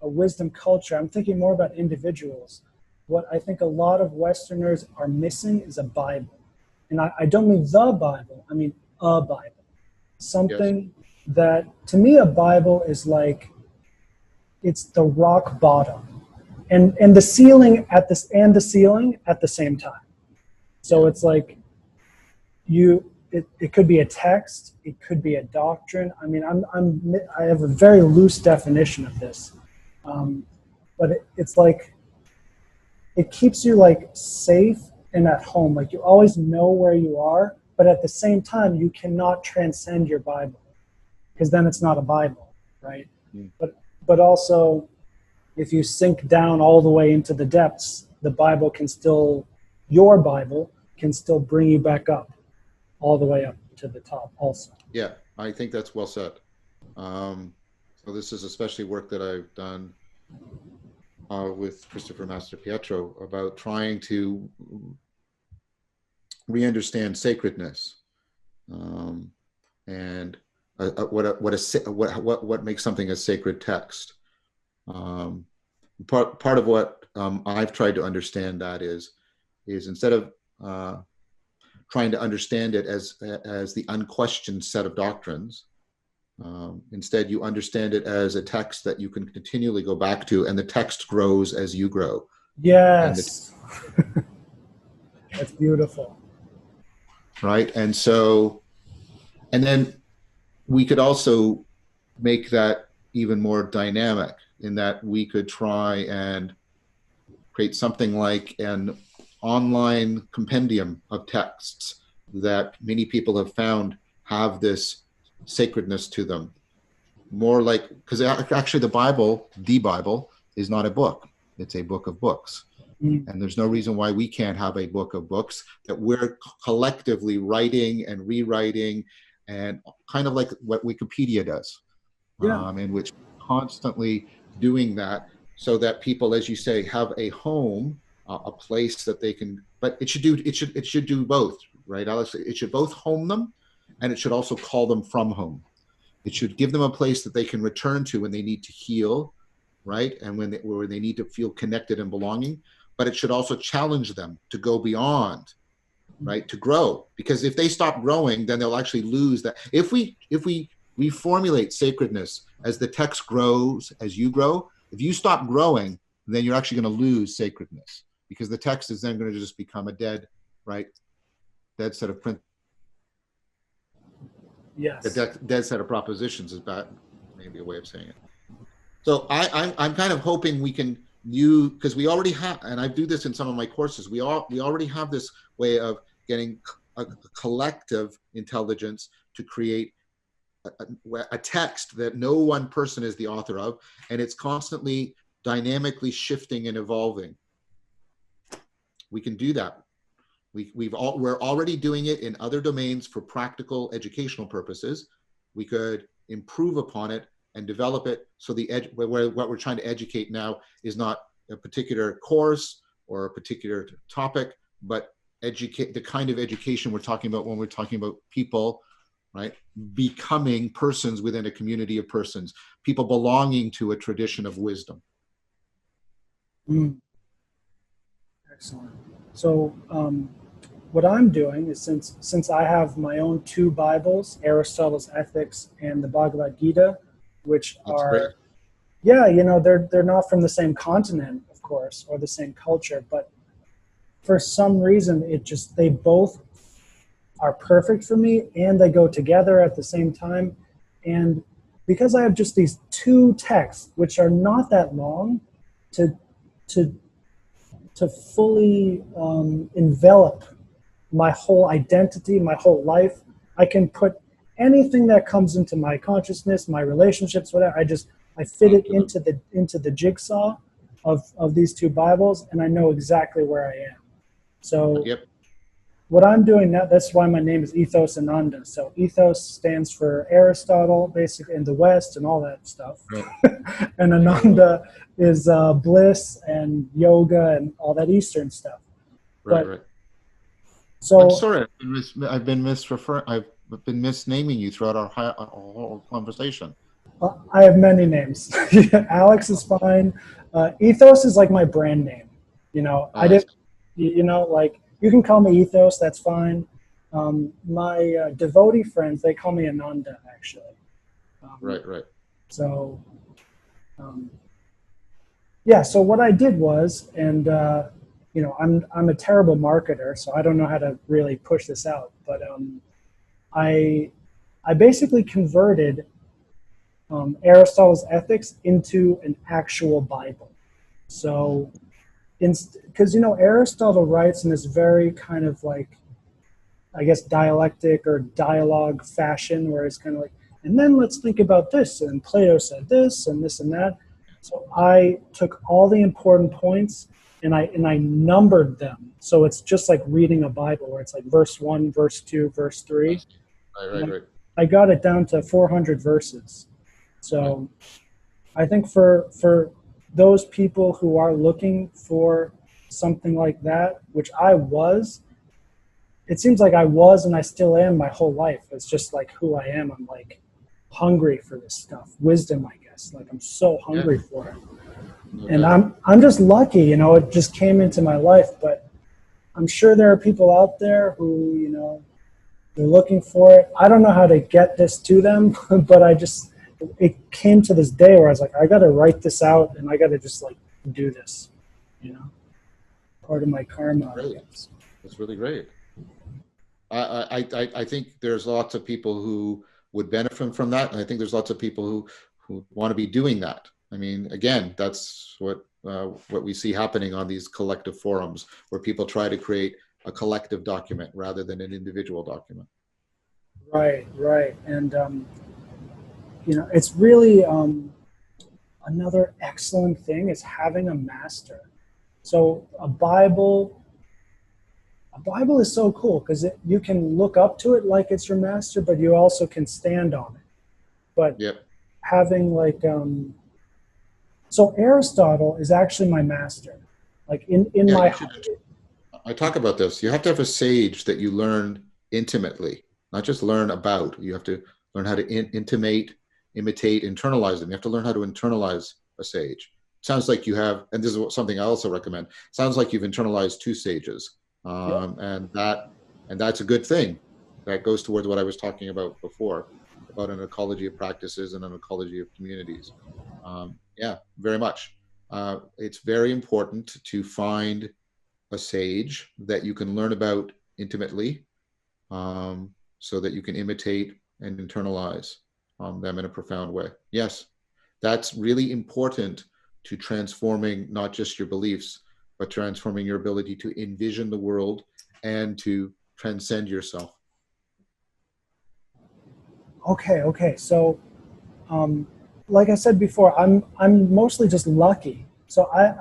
a wisdom culture. I'm thinking more about individuals. What I think a lot of Westerners are missing is a Bible. And I don't mean the Bible, I mean a Bible. Something that, to me, a Bible is like, it's the rock bottom. And the ceiling at this, and the ceiling at the same time. So it's like it could be a text, it could be a doctrine. I mean, I have a very loose definition of this, but it's like it keeps you like safe and at home. Like you always know where you are, but at the same time, you cannot transcend your Bible because then it's not a Bible, right? Mm. But also, if you sink down all the way into the depths, the Bible can still, your Bible can still bring you back up, all the way up to the top also. Yeah, I think that's well said. So this is especially work that I've done with Christopher Master Pietro about trying to re-understand sacredness, and what makes something a sacred text. Part of what I've tried to understand that is instead of trying to understand it as the unquestioned set of doctrines, instead you understand it as a text that you can continually go back to, and the text grows as you grow. Yes. That's beautiful. Right. And so, and then we could also make that even more dynamic in that we could try and create something like an online compendium of texts that many people have found have this sacredness to them. More like, because actually the Bible is not a book. It's a book of books. Mm. And there's no reason why we can't have a book of books that we're collectively writing and rewriting, and kind of like what Wikipedia does, in which constantly doing that so that people, as you say, have a home, a place that they can, but it should do both, right, Alex? It should both home them, and it should also call them from home. It should give them a place that they can return to when they need to heal, right? And where they need to feel connected and belonging. But it should also challenge them to go beyond, right? To grow. Because if they stop growing, then they'll actually lose that. If we reformulate sacredness as the text grows, as you grow, if you stop growing, then you're actually going to lose sacredness, because the text is then going to just become a dead set of principles. Yes. A dead set of propositions is bad, maybe a way of saying it. So I'm kind of hoping we can use, because we already have, and I do this in some of my courses, we already have this way of getting a collective intelligence to create a text that no one person is the author of, and it's constantly dynamically shifting and evolving. We can do that. We're already doing it in other domains for practical educational purposes. We could improve upon it and develop it so what we're trying to educate now is not a particular course or a particular topic, but educate the kind of education we're talking about when we're talking about people, right? Becoming persons within a community of persons, people belonging to a tradition of wisdom. Mm. Excellent. So what I'm doing is, since I have my own two Bibles, Aristotles Ethics and the Bhagavad Gita, which That's are great. Yeah, they're not from the same continent, of course, or the same culture, but for some reason they both are perfect for me, and they go together at the same time. And because I have just these two texts, which are not that long, to fully envelop my whole identity, my whole life, I can put anything that comes into my consciousness, my relationships, whatever. I fit it into the jigsaw of these two Bibles, and I know exactly where I am. So Yep. what I'm doing now, that's why my name is Ethos Ananda. So ethos stands for Aristotle, basically, in the West and all that stuff. Right. And Ananda is bliss and yoga and all that Eastern stuff. Right. But Right. I'm so sorry. I've been I've been misnaming you throughout our whole conversation. I have many names. Alex is fine. Ethos is like my brand name. You know, I I did. see. You know, like you can call me Ethos. That's fine. My devotee friends, they call me Ananda actually. Um, Right. Right. so um, yeah. So what I did was, and you know, I'm a terrible marketer, so I don't know how to really push this out. But I I basically converted Aristotle's Ethics into an actual Bible. So, because you know Aristotle writes in this very kind of like, I guess, dialectic or dialogue fashion, where it's kind of like, and then let's think about this, and Plato said this, and this and that. So I took all the important points and I numbered them. So it's just like reading a Bible, where it's like verse 1, verse 2, verse I 3, see. Right. and Right. Right. I got it down to 400 verses. Right. So I think for those people who are looking for something like that, which I was, it seems like I was and I still am my whole life. It's just like who I am. I'm like hungry for this stuff, wisdom, I guess. Like I'm so Yeah. hungry for it, No and doubt. I'm just lucky, you know. It just came into my life, but I'm sure there are people out there who, you know, they're looking for it. I don't know how to get this to them, but it came to this day where I was like, I got to write this out and I got to just like do this, you know, part of my karma, I Great. guess. That's really great. I think there's lots of people who would benefit from that, and I think there's lots of people who want to be doing that. I mean, again, that's what we see happening on these collective forums, where people try to create a collective document rather than an individual document. Right, right. And, you know, it's really another excellent thing is having a master. So a Bible is so cool because you can look up to it like it's your master, but you also can stand on it. But Yep. having like so Aristotle is actually my master. Like in Yeah, my you should. I talk about this. You have to have a sage that you learn intimately, not just learn about. You have to learn how to intimate, imitate, internalize them. You have to learn how to internalize a sage. Sounds like you have, and this is something I also recommend. Sounds like you've internalized two sages, yeah. and that's a good thing. That goes towards what I was talking about before, about an ecology of practices and an ecology of communities. Yeah, very much. It's very important to find a sage that you can learn about intimately, so that you can imitate and internalize them in a profound way. Yes, that's really important to transforming not just your beliefs, but transforming your ability to envision the world and to transcend yourself. Okay, okay. So um, like I said before, I'm mostly just lucky. So I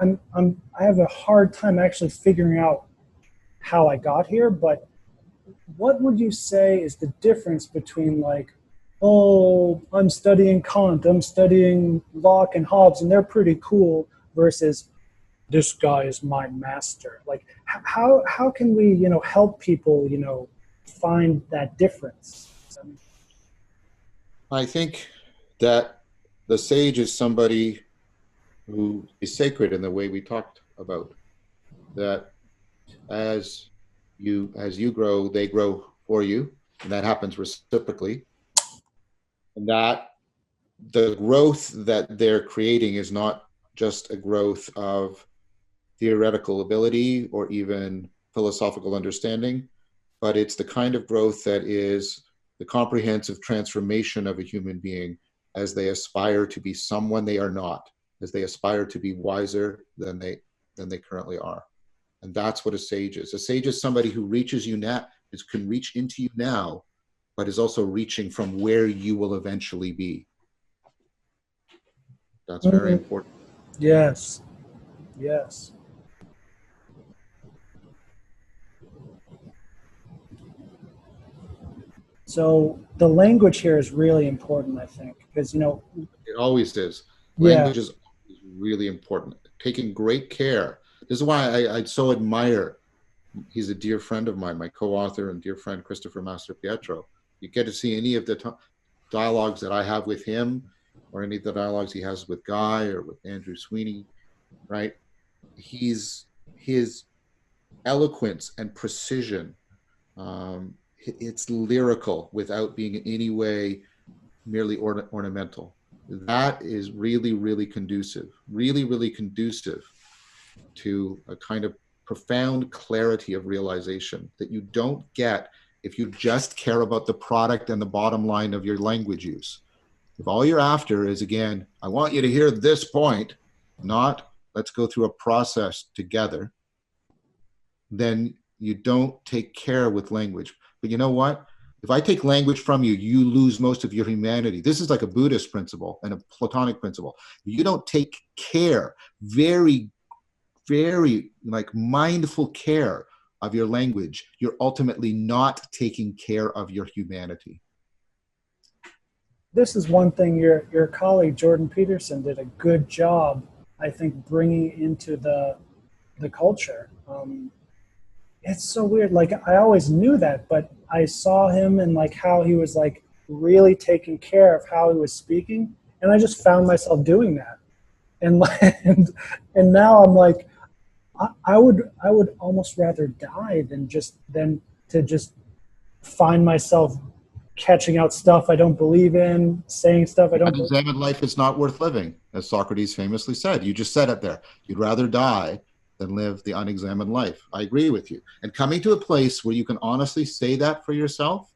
have a hard time actually figuring out how I got here, but what would you say is the difference between like, oh, I'm studying Kant, I'm studying Locke and Hobbes, and they're pretty cool, versus this guy is my master? Like, how can we, you know, help people, you know, find that difference? I think that the sage is somebody who is sacred in the way we talked about, that as you grow, they grow for you, and that happens reciprocally, and that the growth that they're creating is not just a growth of theoretical ability or even philosophical understanding, but it's the kind of growth that is the comprehensive transformation of a human being as they aspire to be someone they are not, as they aspire to be wiser than they currently are. And that's what a sage is. A sage is somebody who reaches you now, can reach into you now, but is also reaching from where you will eventually be. That's very Mm, important. yes, yes. So the language here is really important, I think, because, It always is. yeah, Language is really important. Taking great care. This is why I so admire, he's a dear friend of mine, my co-author and dear friend, Christopher Master Pietro. You get to see any of the dialogues that I have with him, or any of the dialogues he has with Guy or with Andrew Sweeney, right? His eloquence and precision, it's lyrical without being in any way merely ornamental. That is really, really conducive to a kind of profound clarity of realization that you don't get if you just care about the product and the bottom line of your language use. If all you're after is, again, I want you to hear this point, not let's go through a process together, then you don't take care with language. But you know what? If I take language from you, you lose most of your humanity. This is like a Buddhist principle and a Platonic principle. You don't take care, very, very like mindful care of your language, you're ultimately not taking care of your humanity. this is one thing your colleague Jordan Peterson did a good job, I think, bringing into the culture. It's so weird. Like, I always knew that, but I saw him and like how he was like really taking care of how he was speaking, and I just found myself doing that. And and now I'm like, I would almost rather die than to just find myself catching out stuff I don't believe in, saying stuff I don't believe in. Unexamined life is not worth living, as Socrates famously said. You just said it there. You'd rather die than live the unexamined life. I agree with you. And coming to a place where you can honestly say that for yourself,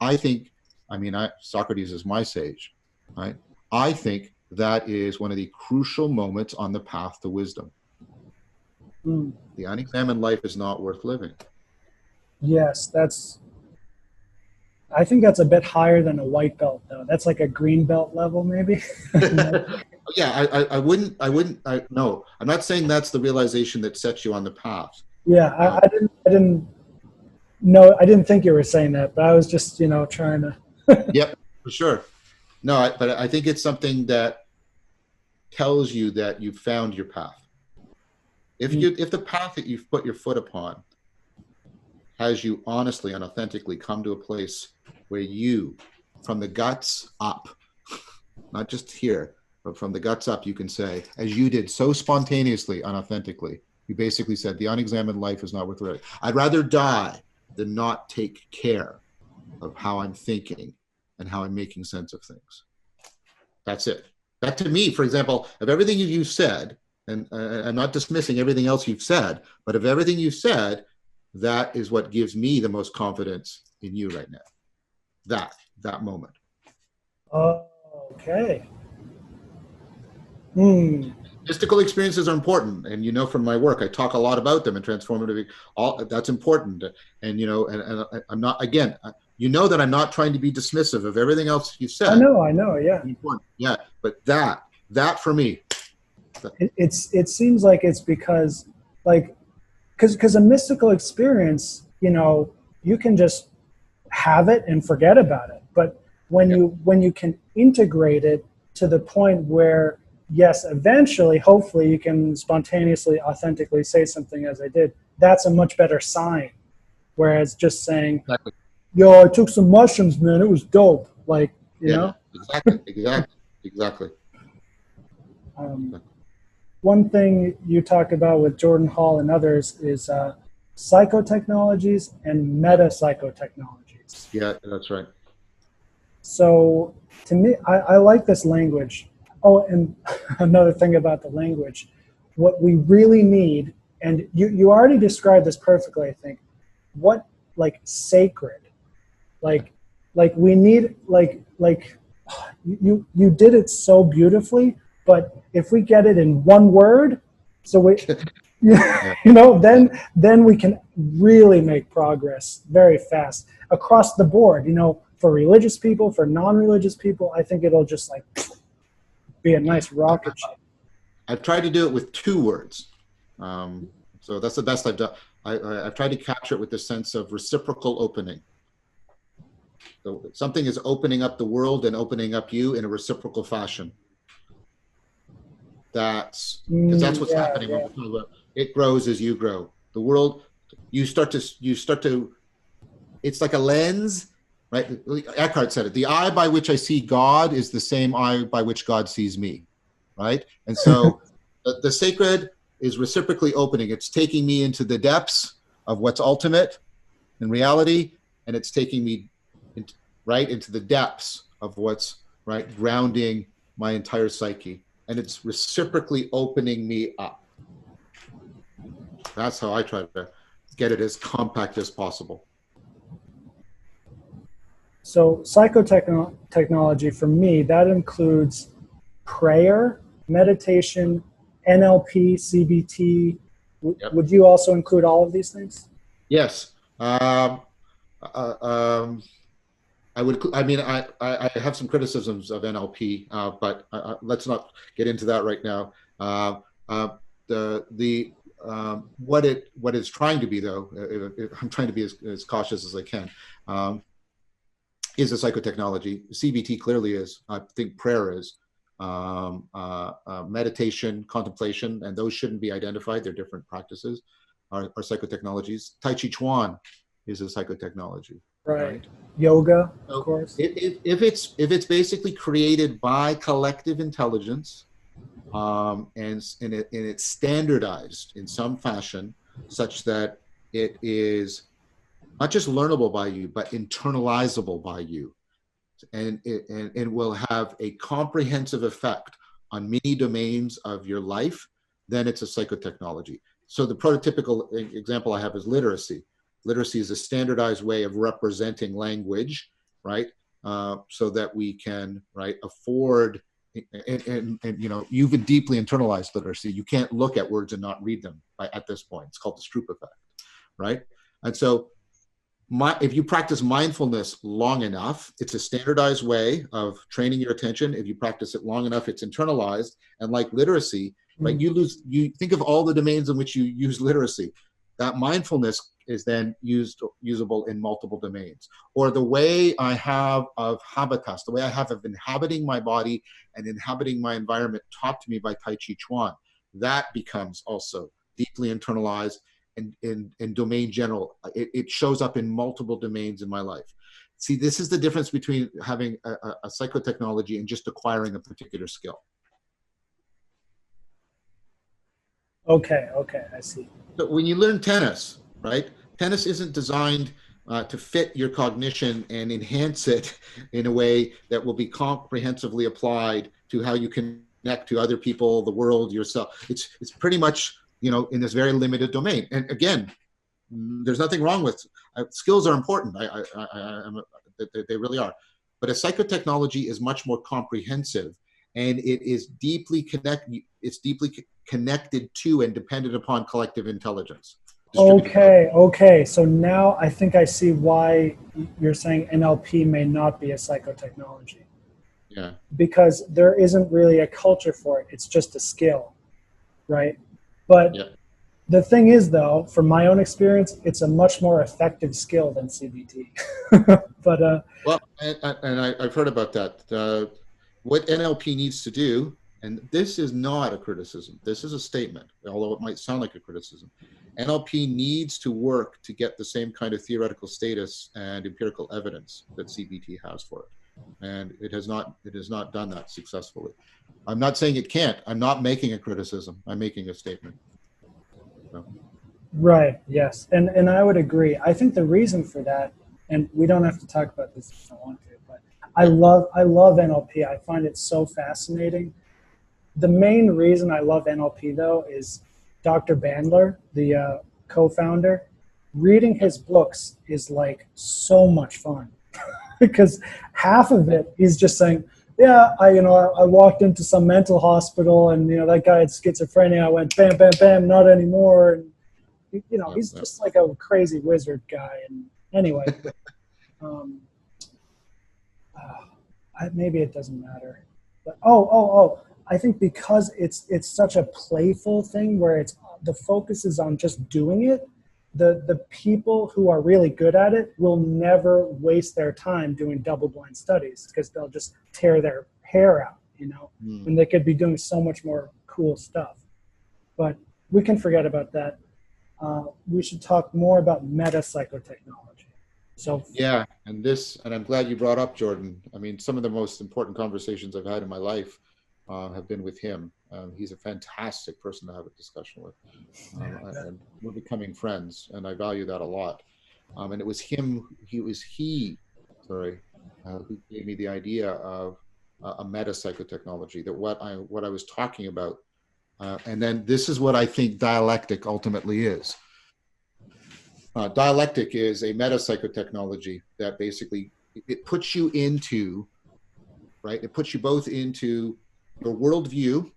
I think, Socrates is my sage, right? I think that is one of the crucial moments on the path to wisdom. Mm. The unexamined life is not worth living. Yes, I think that's a bit higher than a white belt, though. That's like a green belt level, maybe. Yeah, no, I'm not saying that's the realization that sets you on the path. Yeah, I didn't think you were saying that, but I was just, trying to. Yep, for sure. No, but I think it's something that tells you that you've found your path. If the path that you've put your foot upon has you honestly and authentically come to a place where you, from the guts up, not just here, but from the guts up, you can say, as you did so spontaneously and authentically, you basically said, the unexamined life is not worth living. I'd rather die than not take care of how I'm thinking and how I'm making sense of things. That's it. That, to me, for example, of everything you've said, and I'm not dismissing everything else you've said, but of everything you've said, that is what gives me the most confidence in you right now. That moment. Oh, okay. Hmm. Mystical experiences are important, and from my work, I talk a lot about them and transformative. All that's important, and I'm not, again. That I'm not trying to be dismissive of everything else you've said. I know, yeah. Yeah, but that for me. It seems like it's because, like, because a mystical experience, you can just have it and forget about it. But when you can integrate it to the point where, yes, eventually, hopefully, you can spontaneously, authentically say something as I did, that's a much better sign. Whereas just saying, exactly. Yo, I took some mushrooms, man, it was dope. Like, you know? Exactly. One thing you talk about with Jordan Hall and others is psychotechnologies and metapsycho technologies. Yeah, that's right. So to me, I like this language. Oh, and another thing about the language, what we really need, and you already described this perfectly, I think, what, like, sacred, like we need, like you did it so beautifully, but if we get it in one word, so we, then we can really make progress very fast across the board, for religious people, for non-religious people. I think it'll just like be a nice rocket ship. I've tried to do it with 2 words. So that's the best I've done. I've tried to capture it with the sense of reciprocal opening. Something is opening up the world and opening up you in a reciprocal fashion. That's because that's what's happening when we're talking about it grows as you grow. The world, you start to, it's like a lens, right? Eckhart said it. The eye by which I see God is the same eye by which God sees me, right? And so the sacred is reciprocally opening. It's taking me into the depths of what's ultimate in reality, and it's taking me right into the depths of what's right grounding my entire psyche, and it's reciprocally opening me up. That's how I try to get it as compact as possible. So psychotechnology for me, that includes prayer, meditation, NLP, CBT. Yep. Would you also include all of these things? Yes. I would. I mean, I have some criticisms of NLP, but let's not get into that right now. What it's trying to be, though, I'm trying to be as cautious as I can, is a psychotechnology. CBT clearly is. I think prayer is. Meditation, contemplation, and those shouldn't be identified. They're different practices. Are psychotechnologies. Tai Chi Chuan is a psychotechnology. Right. Yoga, so of course. If it's basically created by collective intelligence, and it's standardized in some fashion, such that it is not just learnable by you, but internalizable by you, and it will have a comprehensive effect on many domains of your life, then it's a psychotechnology. So the prototypical example I have is literacy. Literacy is a standardized way of representing language, right? So that we can, right, afford, and you know, you've deeply internalized literacy. You can't look at words and not read them at this point. It's called the Stroop effect, right? And so if you practice mindfulness long enough, it's a standardized way of training your attention. If you practice it long enough, it's internalized. And like literacy, right, you think of all the domains in which you use literacy. That mindfulness is then usable in multiple domains. Or the way I have of habitus, the way I have of inhabiting my body and inhabiting my environment taught to me by Tai Chi Chuan, that becomes also deeply internalized and in domain general. It shows up in multiple domains in my life. See, this is the difference between having a psychotechnology and just acquiring a particular skill. Okay, I see. So when you learn tennis, right? Tennis isn't designed to fit your cognition and enhance it in a way that will be comprehensively applied to how you connect to other people, the world, yourself. It's pretty much, you know, in this very limited domain. And again, there's nothing wrong with skills are important. They really are. But a psychotechnology is much more comprehensive, and it is deeply connected. It's deeply connected to and dependent upon collective intelligence. Okay. So now I think I see why you're saying NLP may not be a psychotechnology. Yeah. Because there isn't really a culture for it. It's just a skill, right? But the thing is, though, from my own experience, it's a much more effective skill than CBT. But well, and I've heard about that. What NLP needs to do, and this is not a criticism, this is a statement, although it might sound like a criticism. NLP needs to work to get the same kind of theoretical status and empirical evidence that CBT has for it, and it has not done that successfully. I'm not saying it can't. I'm not making a criticism. I'm making a statement. So. Right. Yes, and I would agree. I think the reason for that, and we don't have to talk about this if you don't want to, but I love NLP. I find it so fascinating. The main reason I love NLP, though, is Dr. Bandler, the co-founder. Reading his books is like so much fun because half of it is just saying, yeah, I walked into some mental hospital and, you know, that guy had schizophrenia. I went, bam, bam, bam, not anymore. And, you know, he's just like a crazy wizard guy. And anyway, maybe it doesn't matter. But I think because it's such a playful thing where the focus is on just doing it, the people who are really good at it will never waste their time doing double-blind studies, because they'll just tear their hair out, you know, when they could be doing so much more cool stuff. But we can forget about that. We should talk more about metapsycho technology. So Yeah, and I'm glad you brought up Jordan. I mean, some of the most important conversations I've had in my life have been with him. He's a fantastic person to have a discussion with. And we're becoming friends, and I value that a lot. And it was who gave me the idea of a metapsycho technology, that what I was talking about. And then this is what I think dialectic ultimately is. Dialectic is a metapsycho technology that basically it puts you into, right? It puts you both into your worldview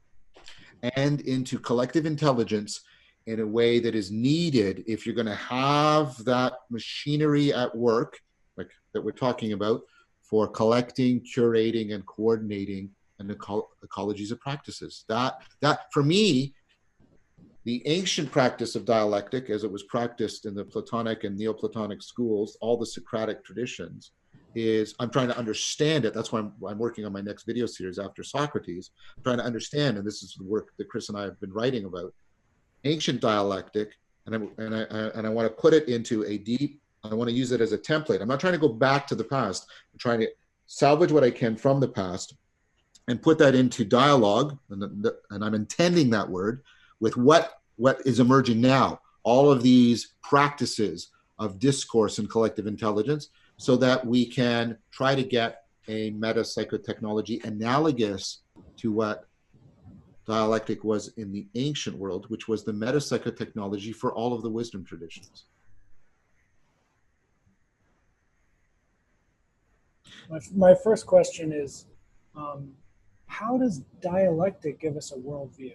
and into collective intelligence in a way that is needed if you're going to have that machinery at work, like that we're talking about, for collecting, curating, and coordinating an ecologies of practices. That for me, the ancient practice of dialectic, as it was practiced in the Platonic and Neoplatonic schools, all the Socratic traditions, is I'm trying to understand it. That's why I'm working on my next video series after Socrates. I'm trying to understand, and this is the work that Chris and I have been writing about, ancient dialectic, and I want to put it into a deep, I want to use it as a template. I'm not trying to go back to the past. I'm trying to salvage what I can from the past and put that into dialogue, and I'm intending that word, with what is emerging now, all of these practices of discourse and collective intelligence, so that we can try to get a metapsychotechnology analogous to what dialectic was in the ancient world, which was the metapsychotechnology for all of the wisdom traditions. my first question is, how does dialectic give us a worldview?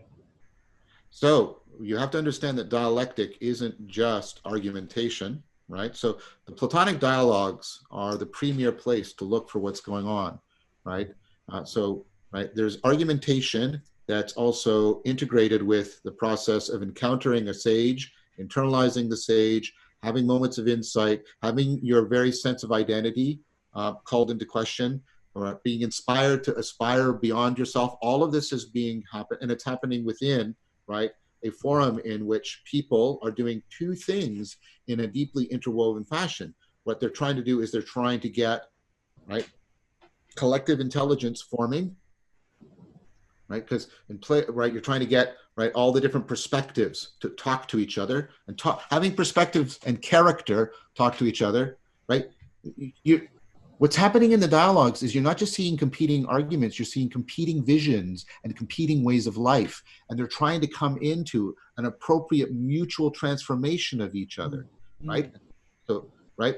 So you have to understand that dialectic isn't just argumentation, right? So the Platonic dialogues are the premier place to look for what's going on, right? There's argumentation that's also integrated with the process of encountering a sage, internalizing the sage, having moments of insight, having your very sense of identity called into question, or being inspired to aspire beyond yourself. All of this is being happen, and it's happening within, right, a forum in which people are doing two things in a deeply interwoven fashion. What they're trying to do is they're trying to get, right, collective intelligence forming, right? Because in play, right, you're trying to get, right, all the different perspectives to talk to each other, and having perspectives and character talk to each other, right? What's happening in the dialogues is you're not just seeing competing arguments, you're seeing competing visions and competing ways of life. And they're trying to come into an appropriate mutual transformation of each other, right? So, right,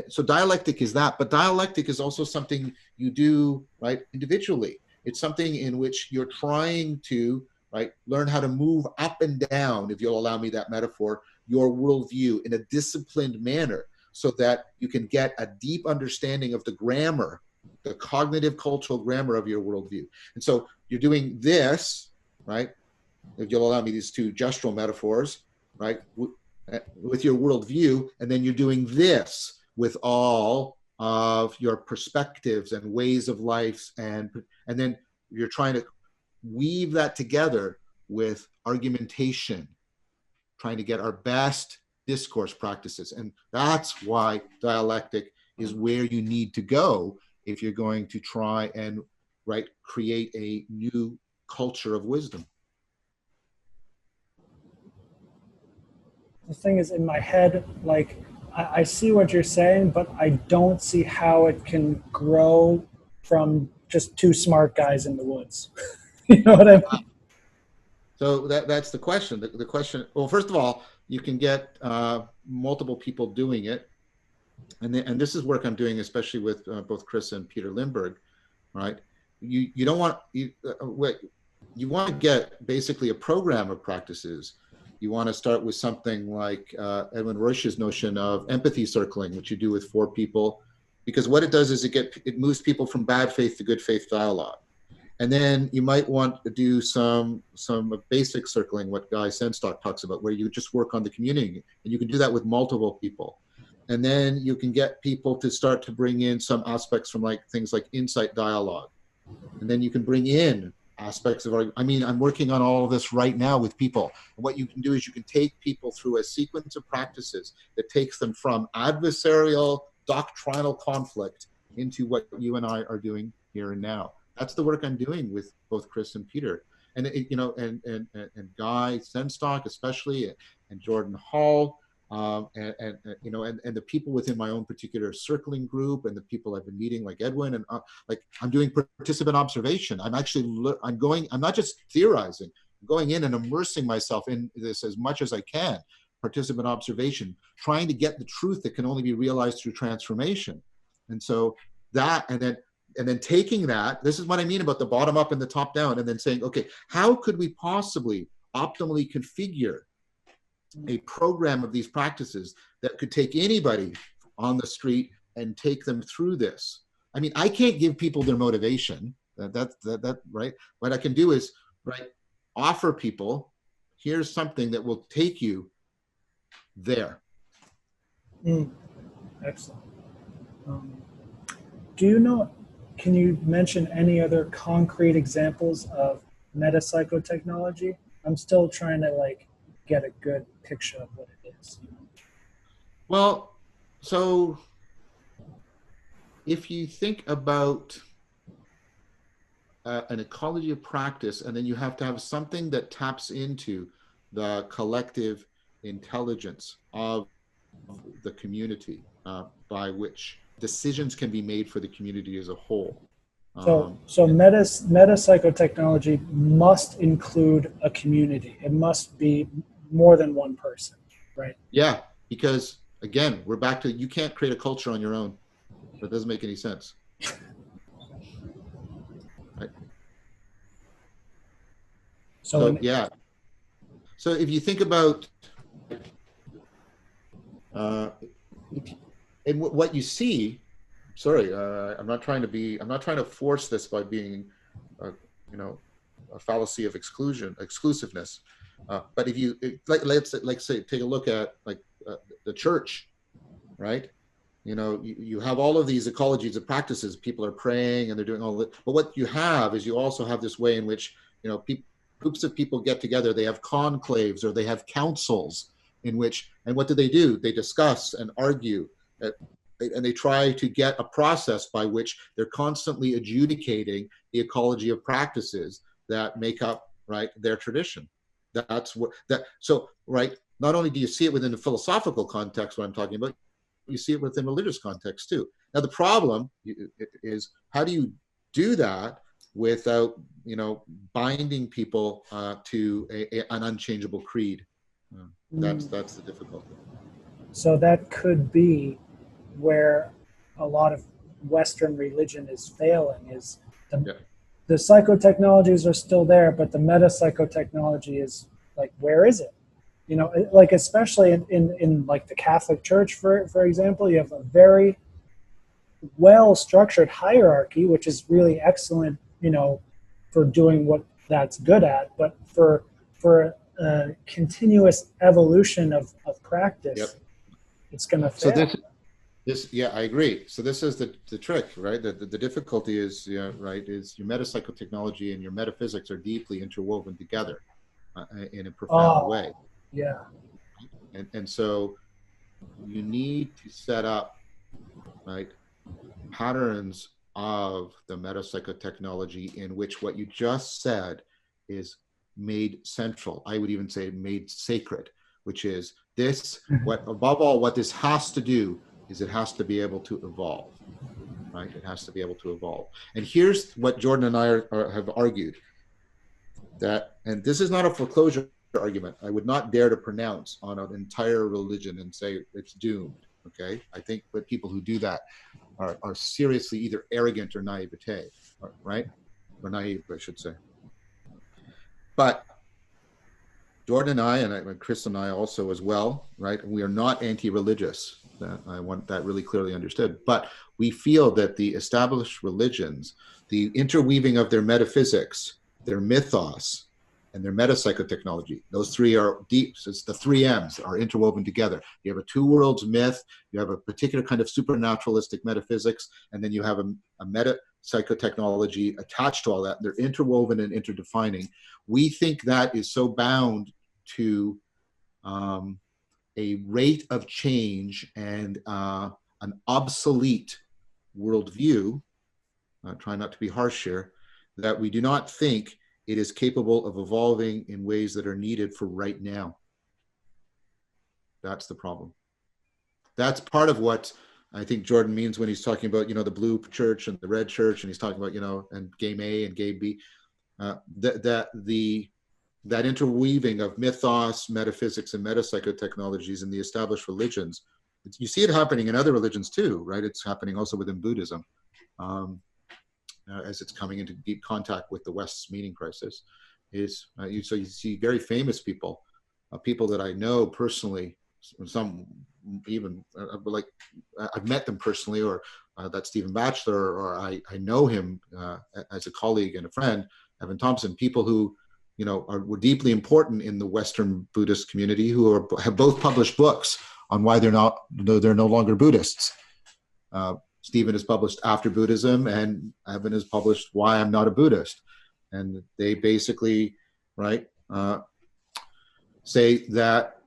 so dialectic is that, but dialectic is also something you do, right, individually. It's something in which you're trying to, right, learn how to move up and down, if you'll allow me that metaphor, your worldview in a disciplined manner, so that you can get a deep understanding of the grammar, the cognitive cultural grammar of your worldview. And so you're doing this, right? If you'll allow me these two gestural metaphors, right? With your worldview, and then you're doing this with all of your perspectives and ways of life, and then you're trying to weave that together with argumentation, trying to get our best discourse practices. And that's why dialectic is where you need to go if you're going to try and, right, create a new culture of wisdom. The thing is, in my head, like, I see what you're saying, but I don't see how it can grow from just two smart guys in the woods. You know what I mean? So that's the question. The question, well, first of all, you can get multiple people doing it. And this is work I'm doing, especially with both Chris and Peter Lindbergh, right? You don't want, you want to get basically a program of practices. You want to start with something like Edwin Royce's notion of empathy circling, which you do with 4 people, because what it does is it moves people from bad faith to good faith dialogue. And then you might want to do some basic circling, what Guy Senstock talks about, where you just work on the community, and you can do that with multiple people. And then you can get people to start to bring in some aspects from like things like insight dialogue. And then you can bring in aspects of our, I mean, I'm working on all of this right now with people. And what you can do is you can take people through a sequence of practices that takes them from adversarial doctrinal conflict into what you and I are doing here and now. That's the work I'm doing with both Chris and Peter. And you know, and Guy Senstock especially, and Jordan Hall, and you know, and the people within my own particular circling group, and the people I've been meeting, like Edwin, and like I'm doing participant observation. I'm actually I'm not just theorizing, I'm going in and immersing myself in this as much as I can. Participant observation, trying to get the truth that can only be realized through transformation. And so that, and then taking that, this is what I mean about the bottom up and the top down, and then saying, okay, how could we possibly optimally configure a program of these practices that could take anybody on the street and take them through this? I mean, I can't give people their motivation. That right? What I can do is, right, offer people, here's something that will take you there. Excellent. Do you know, can you mention any other concrete examples of metapsycho technology? I'm still trying to like get a good picture of what it is. Well, so if you think about an ecology of practice, and then you have to have something that taps into the collective intelligence of the community, by which decisions can be made for the community as a whole. So metapsycho technology must include a community. It must be more than one person, right? Yeah, because again, we're back to, you can't create a culture on your own. That doesn't make any sense. Right. So yeah. So if you think about and what you see, sorry, I'm not trying to force this by being, you know, a fallacy of exclusiveness. But if you, let's say, take a look at like the church, right? You know, you have all of these ecologies of practices. People are praying and they're doing all that. But what you have is you also have this way in which, you know, groups of people get together. They have conclaves or they have councils in which, and what do? They discuss and argue, and they try to get a process by which they're constantly adjudicating the ecology of practices that make up, right, their tradition. That's what that. So, right, not only do you see it within the philosophical context, what I'm talking about, you see it within religious context too. Now, the problem is, how do you do that without, you know, binding people to an unchangeable creed? That's the difficulty. So that could be where a lot of Western religion is failing, is the psychotechnologies are still there, but the metapsychotechnology is like, where is it? You know, like especially in like the Catholic Church, for example, you have a very well-structured hierarchy, which is really excellent, you know, for doing what that's good at, but for continuous evolution of practice, it's going to fail. So this, yeah, I agree. So this is the trick, right? The difficulty is, right, is your metapsycho technology and your metaphysics are deeply interwoven together in a profound way. Yeah. And so you need to set up, right, patterns of the metapsycho technology in which what you just said is made central. I would even say made sacred, which is this, what above all, what this has to do is it has to be able to evolve, right? It has to be able to evolve. And here's what Jordan and I have argued, that, and this is not a foreclosure argument, I would not dare to pronounce on an entire religion and say it's doomed, okay? I think that people who do that are seriously either arrogant or naivete, right? Or naive, I should say. But Jordan and I, and Chris and I also as well, right? We are not anti-religious. I want that really clearly understood. But we feel that the established religions the interweaving of their metaphysics, their mythos, and their metapsycho technology. Those three are deep. So it's the three M's are interwoven together. You have a two worlds myth, you have a particular kind of supernaturalistic metaphysics, and then you have a metapsycho technology attached to all that. They're interwoven and interdefining. We think that is so bound to a rate of change and an obsolete worldview, try not to be harsh here, that we do not think it is capable of evolving in ways that are needed for right now. That's the problem. That's part of what I think Jordan means when he's talking about, the blue church and the red church, and he's talking about, and game A and game B. That interweaving of mythos, metaphysics, and metapsycho technologies in the established religions, you see it happening in other religions too, right? It's happening also within Buddhism. As it's coming into deep contact with the West's meaning crisis, so you see very famous people, people that I know personally, some even like I've met them personally, or that's Stephen Batchelor, or I know him as a colleague and a friend, Evan Thompson, people who were deeply important in the Western Buddhist community, who have both published books on why they're no longer Buddhists. Stephen has published After Buddhism, and Evan has published Why I'm Not a Buddhist. And they basically, say that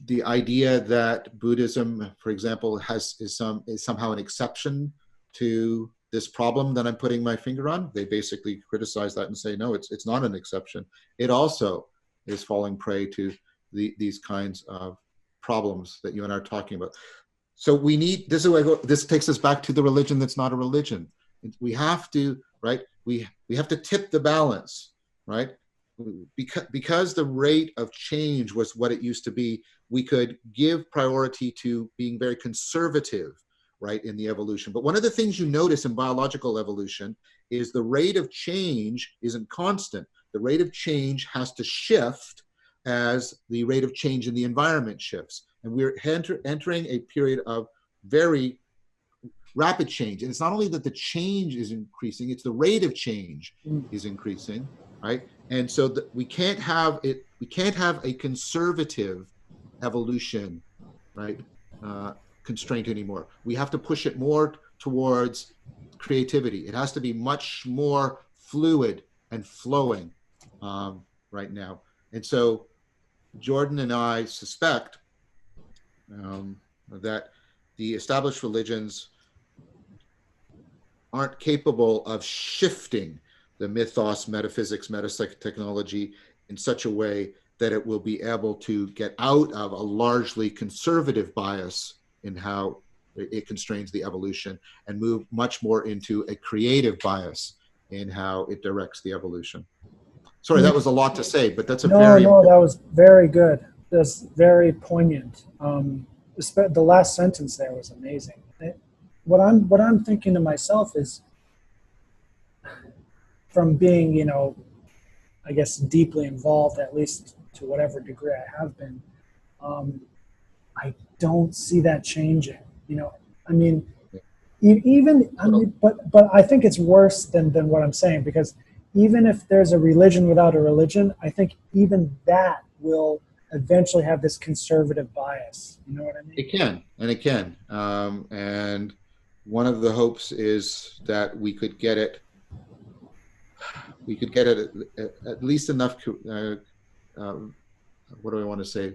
the idea that Buddhism, for example, is somehow an exception to this problem that I'm putting my finger on. They basically criticize that and say, no, it's not an exception. It also is falling prey to these kinds of problems that you and I are talking about. So we need, this takes us back to the religion that's not a religion. We have to, we have to tip the balance, right? Because the rate of change was what it used to be, we could give priority to being very conservative, right, in the evolution. But one of the things you notice in biological evolution is the rate of change isn't constant. The rate of change has to shift as the rate of change in the environment shifts. And we're entering a period of very rapid change. And it's not only that the change is increasing, it's the rate of change is increasing, right? And so we can't have a conservative evolution, right, constraint anymore. We have to push it more towards creativity. It has to be much more fluid and flowing right now. And so Jordan and I suspect that the established religions aren't capable of shifting the mythos, metaphysics, metapsychic technology in such a way that it will be able to get out of a largely conservative bias in how it constrains the evolution and move much more into a creative bias in how it directs the evolution. Sorry, that was a lot to say, but that's No, that was very good. That's very poignant. The last sentence there was amazing. What I'm thinking to myself is, from being, I guess deeply involved, at least to whatever degree I have been, I don't see that changing. I mean, but I think it's worse than what I'm saying, because even if there's a religion without a religion, I think even that will eventually have this conservative bias. You know what I mean? It can. And one of the hopes is that we could get it at least enough, what do I want to say?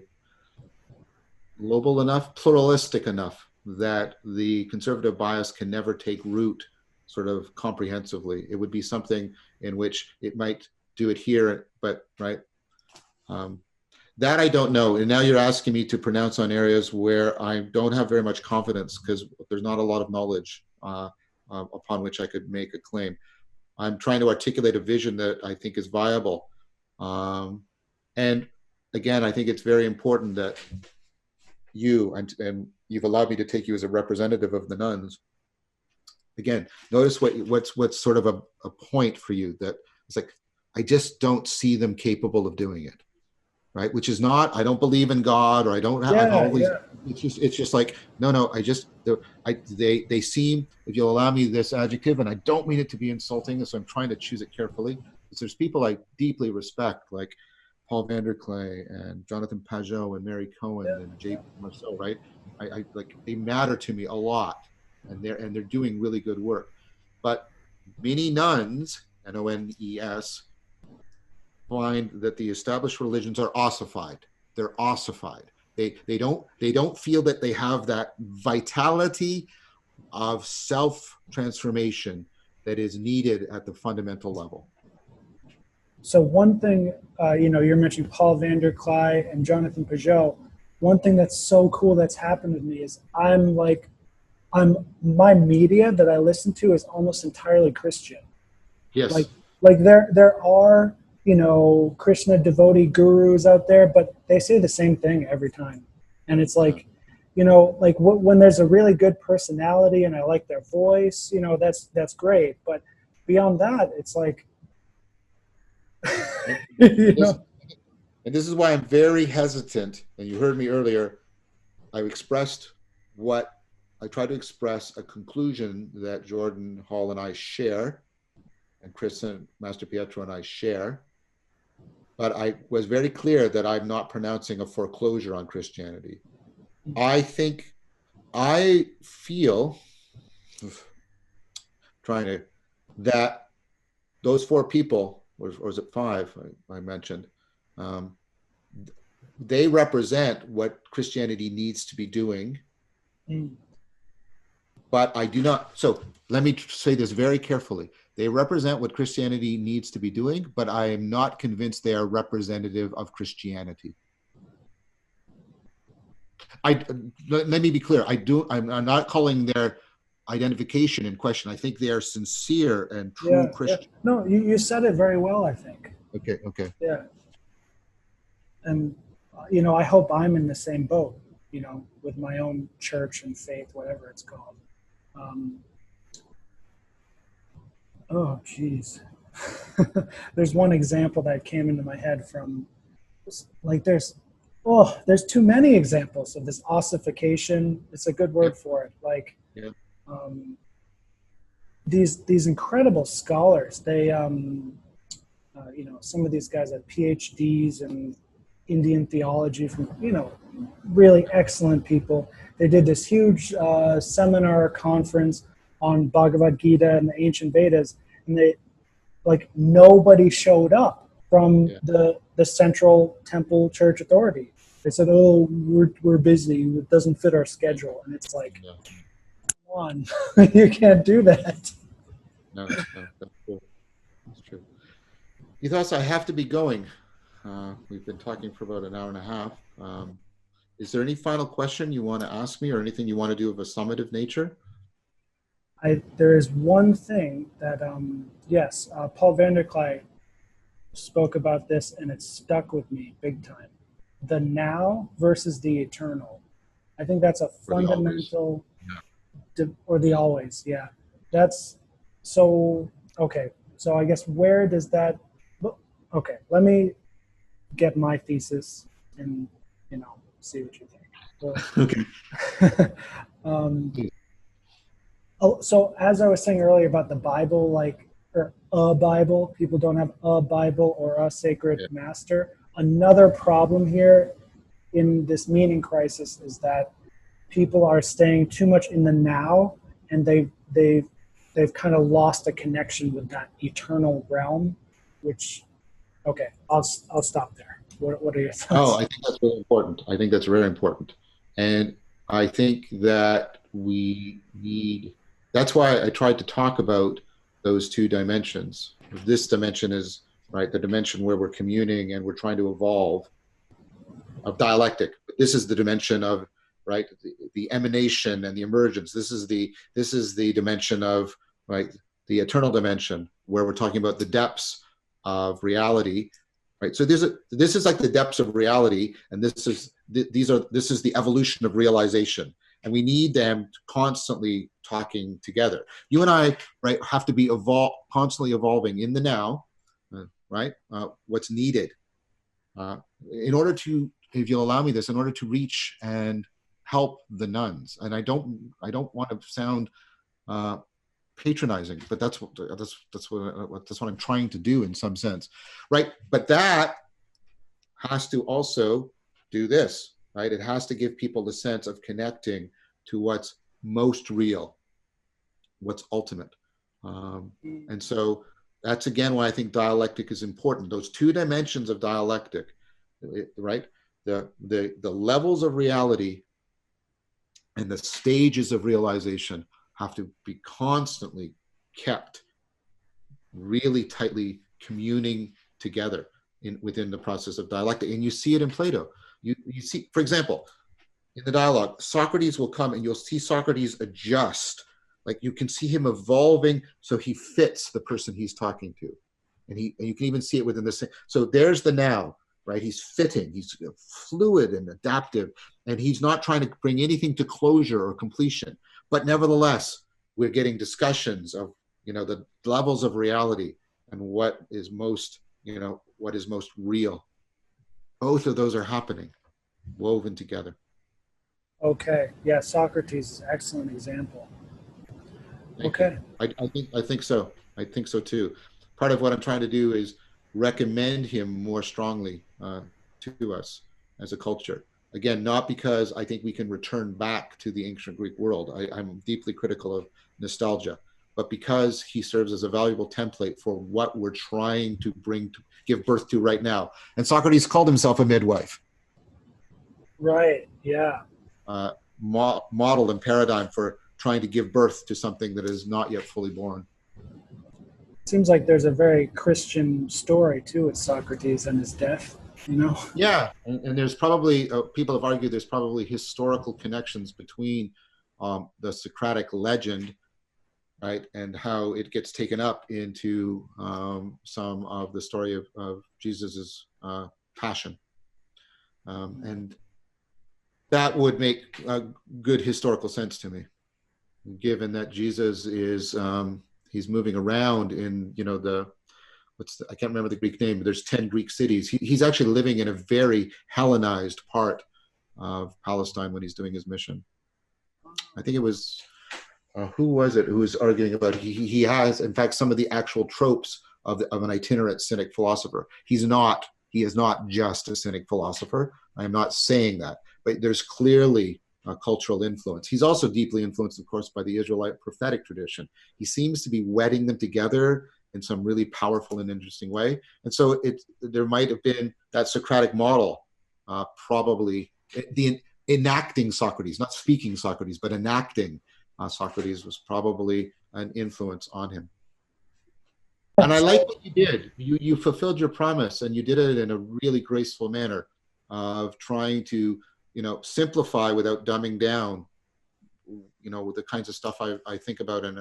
Global enough, pluralistic enough, that the conservative bias can never take root sort of comprehensively. It would be something in which it might do it here, but that I don't know. And now you're asking me to pronounce on areas where I don't have very much confidence, because there's not a lot of knowledge upon which I could make a claim. I'm trying to articulate a vision that I think is viable. And again, I think it's very important that you, and you've allowed me to take you as a representative of the nuns. Again, notice what's sort of a point for you, that it's like, I just don't see them capable of doing it. right? Which is not, I don't believe in God, or I don't have, I've Yeah, always, yeah. it's just like, no, they seem, if you'll allow me this adjective, and I don't mean it to be insulting, so I'm trying to choose it carefully, because there's people I deeply respect, like Paul Vanderklay and Jonathan Pajot and Mary Cohen and J. Marceau, right? I like, they matter to me a lot, and they're doing really good work. But many nuns, N-O-N-E-S, find that the established religions are ossified. They're ossified. They don't feel that they have that vitality of self-transformation that is needed at the fundamental level. So one thing, you're mentioning Paul Vanderklay and Jonathan Pajot. One thing that's so cool that's happened with me is my media that I listen to is almost entirely Christian. Yes. Like there are, Krishna devotee gurus out there, but they say the same thing every time. And it's like, when there's a really good personality and I like their voice, that's great. But beyond that, it's like, you know. And this is why I'm very hesitant. And you heard me earlier. I tried to express a conclusion that Jordan Hall and I share, and Chris and Master Pietro and I share. But I was very clear that I'm not pronouncing a foreclosure on Christianity. I feel, that those four people, or is it five I mentioned, they represent what Christianity needs to be doing. But I do not, so let me say this very carefully. They represent what Christianity needs to be doing, but I am not convinced they are representative of Christianity. Let me be clear. I'm not calling their identification in question. I think they are sincere and true Christian. Yeah. No, you said it very well, I think. Okay. Yeah. And, I hope I'm in the same boat, with my own church and faith, whatever it's called. Oh, geez. There's one example that came into my head from, like, there's too many examples of this ossification. It's a good word for it. Like, these incredible scholars, they, some of these guys have PhDs in Indian theology from, really excellent people. They did this huge seminar conference on Bhagavad Gita and the ancient Vedas, and nobody showed up from the central temple church authority. They said, "Oh, we're busy. It doesn't fit our schedule." And it's like, come on, you can't do that. No, that's true. That's true. Ethos, I have to be going. We've been talking for about an hour and a half. Is there any final question you want to ask me, or anything you want to do of a summative nature? There is one thing that, Paul Vanderklay spoke about this, and it stuck with me big time. The now versus the eternal. I think that's a fundamental, or the always, yeah. That's so, okay. So I guess where does that, okay, let me get my thesis and, see what you think. Okay. So as I was saying earlier about the Bible, or a Bible, people don't have a Bible or a sacred master. Another problem here in this meaning crisis is that people are staying too much in the now, and they've kind of lost a connection with that eternal realm, which, okay, I'll stop there. What are your thoughts? Oh, I think that's really important. I think that's very important. And I think that we need, that's why I tried to talk about those two dimensions. This dimension is, right, the dimension where we're communing and we're trying to evolve, of dialectic. This is the dimension of, right, the emanation and the emergence. This is the dimension of, right, the eternal dimension, where we're talking about the depths of reality. Right, so this is like the depths of reality, and this is the evolution of realization, and we need them constantly talking together. You and I, right, have to be constantly evolving in the now, right? What's needed, in order to, if you'll allow me this, in order to reach and help the nuns. And I don't want to sound patronizing, but that's what I'm trying to do in some sense, right? But that has to also do this, right? It has to give people the sense of connecting to what's most real, what's ultimate. And so that's again why I think dialectic is important. Those two dimensions of dialectic, right? The levels of reality and the stages of realization have to be constantly kept really tightly communing together within the process of dialectic. And you see it in Plato. You see, for example, in the dialogue, Socrates will come and you'll see Socrates adjust. Like you can see him evolving so he fits the person he's talking to. And you can even see it within the same. So there's the now, right? He's fitting, he's fluid and adaptive, and he's not trying to bring anything to closure or completion. But nevertheless, we're getting discussions of, the levels of reality and what is most real. Both of those are happening, woven together. Okay. Yeah, Socrates is an excellent example. Okay. I think so. I think so too. Part of what I'm trying to do is recommend him more strongly to us as a culture. Again, not because I think we can return back to the ancient Greek world. I'm deeply critical of nostalgia, but because he serves as a valuable template for what we're trying to give birth to right now. And Socrates called himself a midwife. Right. Yeah. Model and paradigm for trying to give birth to something that is not yet fully born. Seems like there's a very Christian story too with Socrates and his death, Yeah, and there's probably, people have argued there's probably historical connections between the Socratic legend, right, and how it gets taken up into some of the story of Jesus's passion. And that would make good historical sense to me, given that Jesus is, he's moving around in, I can't remember the Greek name, but there's 10 Greek cities. He's actually living in a very Hellenized part of Palestine when he's doing his mission. I think it was, who was it who was arguing about, he has, in fact, some of the actual tropes of an itinerant Cynic philosopher. He is not just a Cynic philosopher. I am not saying that, but there's clearly a cultural influence. He's also deeply influenced, of course, by the Israelite prophetic tradition. He seems to be wedding them together in some really powerful and interesting way. And so there might have been that Socratic model, probably the enacting Socrates, not speaking Socrates, but enacting Socrates was probably an influence on him. And I like what you did. You fulfilled your promise, and you did it in a really graceful manner of trying to, simplify without dumbing down, the kinds of stuff I think about and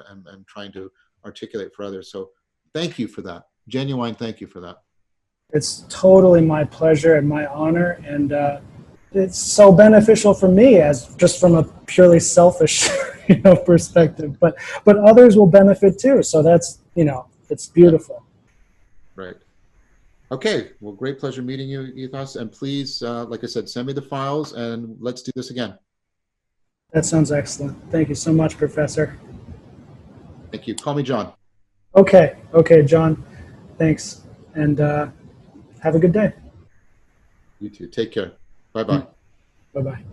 trying to articulate for others. So thank you for that. Genuine thank you for that. It's totally my pleasure and my honor, and it's so beneficial for me as just from a purely selfish perspective, but others will benefit too. So that's, it's beautiful. Right. Okay. Well, great pleasure meeting you, Ethos. And please, like I said, send me the files and let's do this again. That sounds excellent. Thank you so much, Professor. Thank you. Call me John. Okay, John. Thanks. And have a good day. You too. Take care. Bye-bye. Bye-bye.